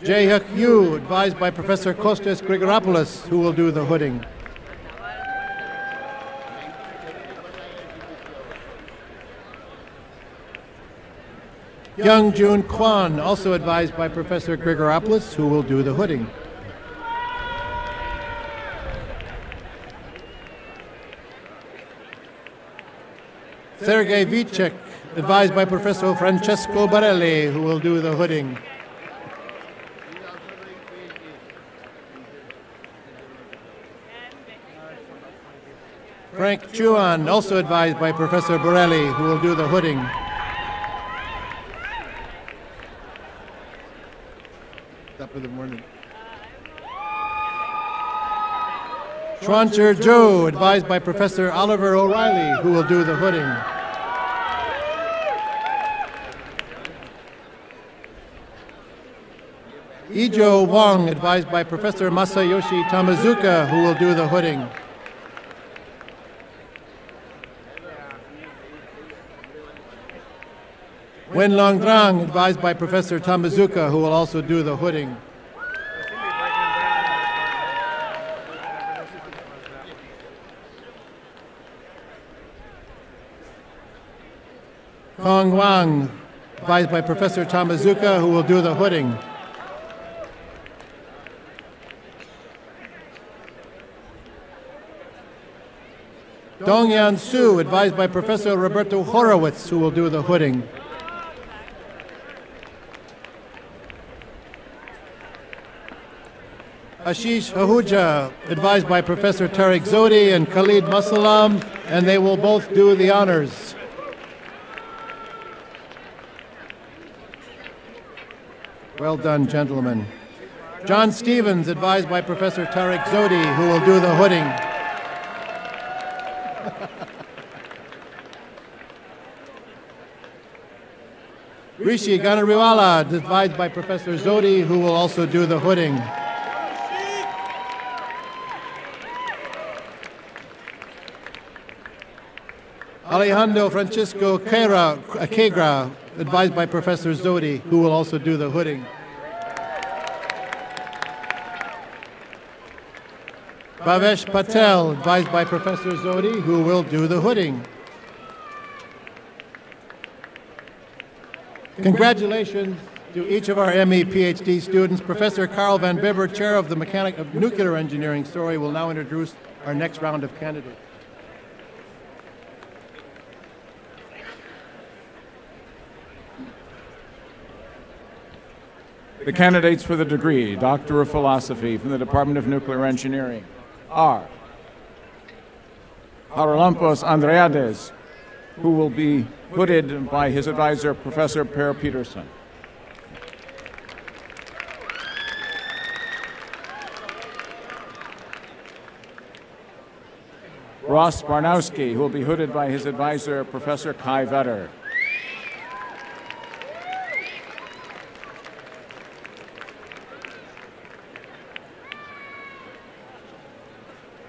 Jae-Hyuk Yu, advised by Professor Kostas Grigoropoulos, who will do the hooding. Young Jun Kwan, also advised by Professor Grigoropoulos, who will do the hooding. Sergei Vicek, advised by Professor Francesco Barelli, who will do the hooding. Frank Chuan, also advised by Professor Borelli, who will do the hooding. Top of the morning. Schwancher Joe, advised by Professor Oliver O'Reilly, who will do the hooding. Ijo Wang, advised by Professor Masayoshi Tamazuka, who will do the hooding. Wen Long Drang, advised by Professor Tamazuka, who will also do the hooding. Kong Wang, advised by Professor Tamazuka, who will do the hooding. Dongyan Su, advised by Professor Roberto Horowitz, who will do the hooding. Ashish Ahuja, advised by Professor Tariq Zodi and Khalid Masalam, and they will both do the honors. Well done, gentlemen. John Stevens, advised by Professor Tariq Zodi, who will do the hooding. Rishi Ganariwala, advised by Professor Zodi, who will also do the hooding. Alejandro Francisco Quegra, advised by Professor Zodi, who will also do the hooding. Bhavesh Patel, advised by Professor Zodi, who will do the hooding. Congratulations to each of our ME PhD students. Professor Carl Van Bibber, Chair of the Mechanic of Nuclear Engineering Story, will now introduce our next round of candidates. The candidates for the degree, Doctor of Philosophy from the Department of Nuclear Engineering, are Haralampos Andreades, who will be hooded by his advisor, Professor Per Peterson. Ross Barnowski, who will be hooded by his advisor, Professor Kai Vetter.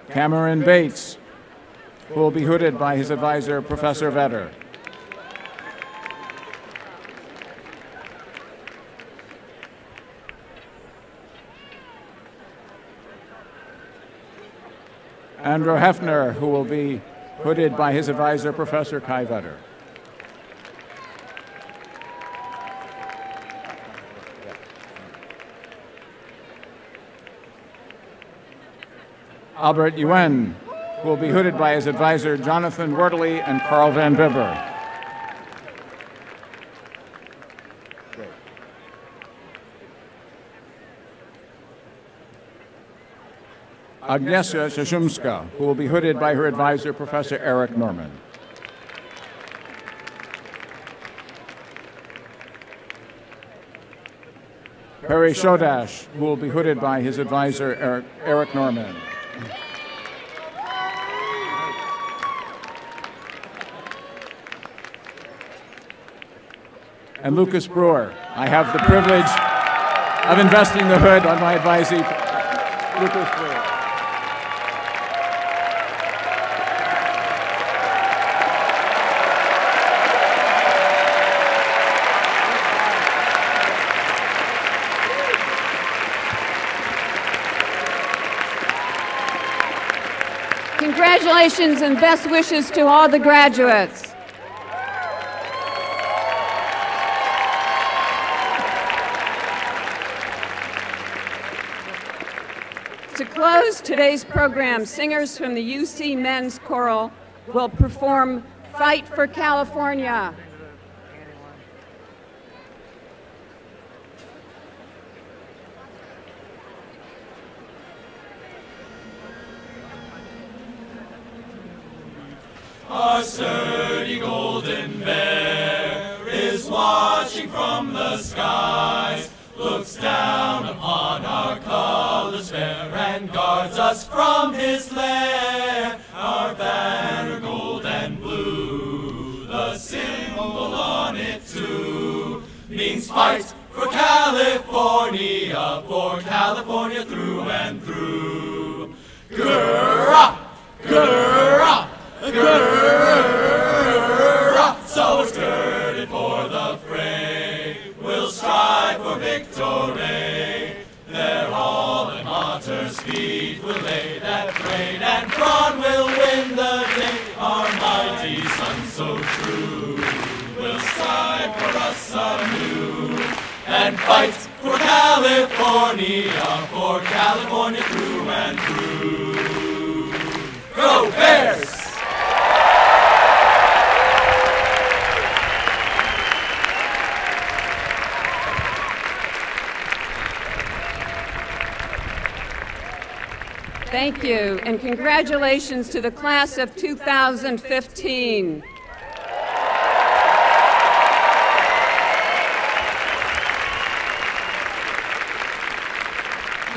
Cameron Bates, who will be hooded by his advisor, Professor Vetter. Andrew Hefner, who will be hooded by his advisor, Professor Kai Vetter. Albert Yuen, who will be hooded by his advisor, Jonathan Wertley and Carl Van Bibber. Agnieszka Szymska, who will be hooded by her advisor, Professor Eric Norman. Perry Shodash, who will be hooded by his advisor, Eric Norman. And Lucas Brewer. I have the privilege of investing the hood on my advisee, Lucas Brewer. Congratulations and best wishes to all the graduates. To close today's program, singers from the UC Men's Choral will perform Fight for California. Our sturdy golden bear is watching from the skies, looks down upon our colors fair and guards us from his lair. Our banner gold and blue, the symbol on it too, means fight for California through and through. Grrrah! Grrrah! Grrrah! So we're girded for the fray, we'll strive for victory. There all at martyrs' feet will lay that trade, and Braun will win the day. Our mighty son so true will strive for us anew, and fight for California through and through. Go Bears! Thank you, and congratulations to the class of 2015.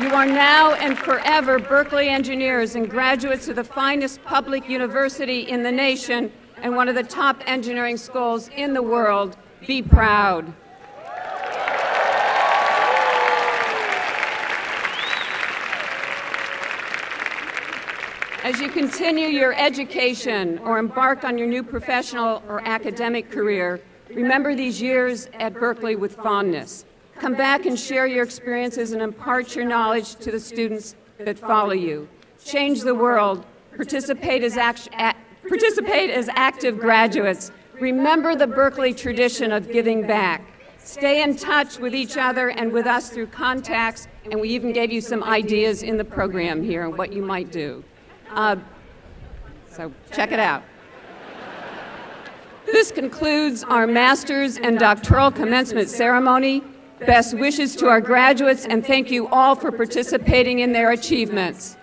You are now and forever Berkeley engineers and graduates of the finest public university in the nation and one of the top engineering schools in the world. Be proud. As you continue your education or embark on your new professional or academic career, remember these years at Berkeley with fondness. Come back and share your experiences and impart your knowledge to the students that follow you. Change the world. Participate as active graduates. Remember the Berkeley tradition of giving back. Stay in touch with each other and with us through contacts, and we even gave you some ideas in the program here on what you might do. So check it out. This concludes our master's and doctoral commencement ceremony. Best wishes to our graduates, and thank you all for participating in their achievements.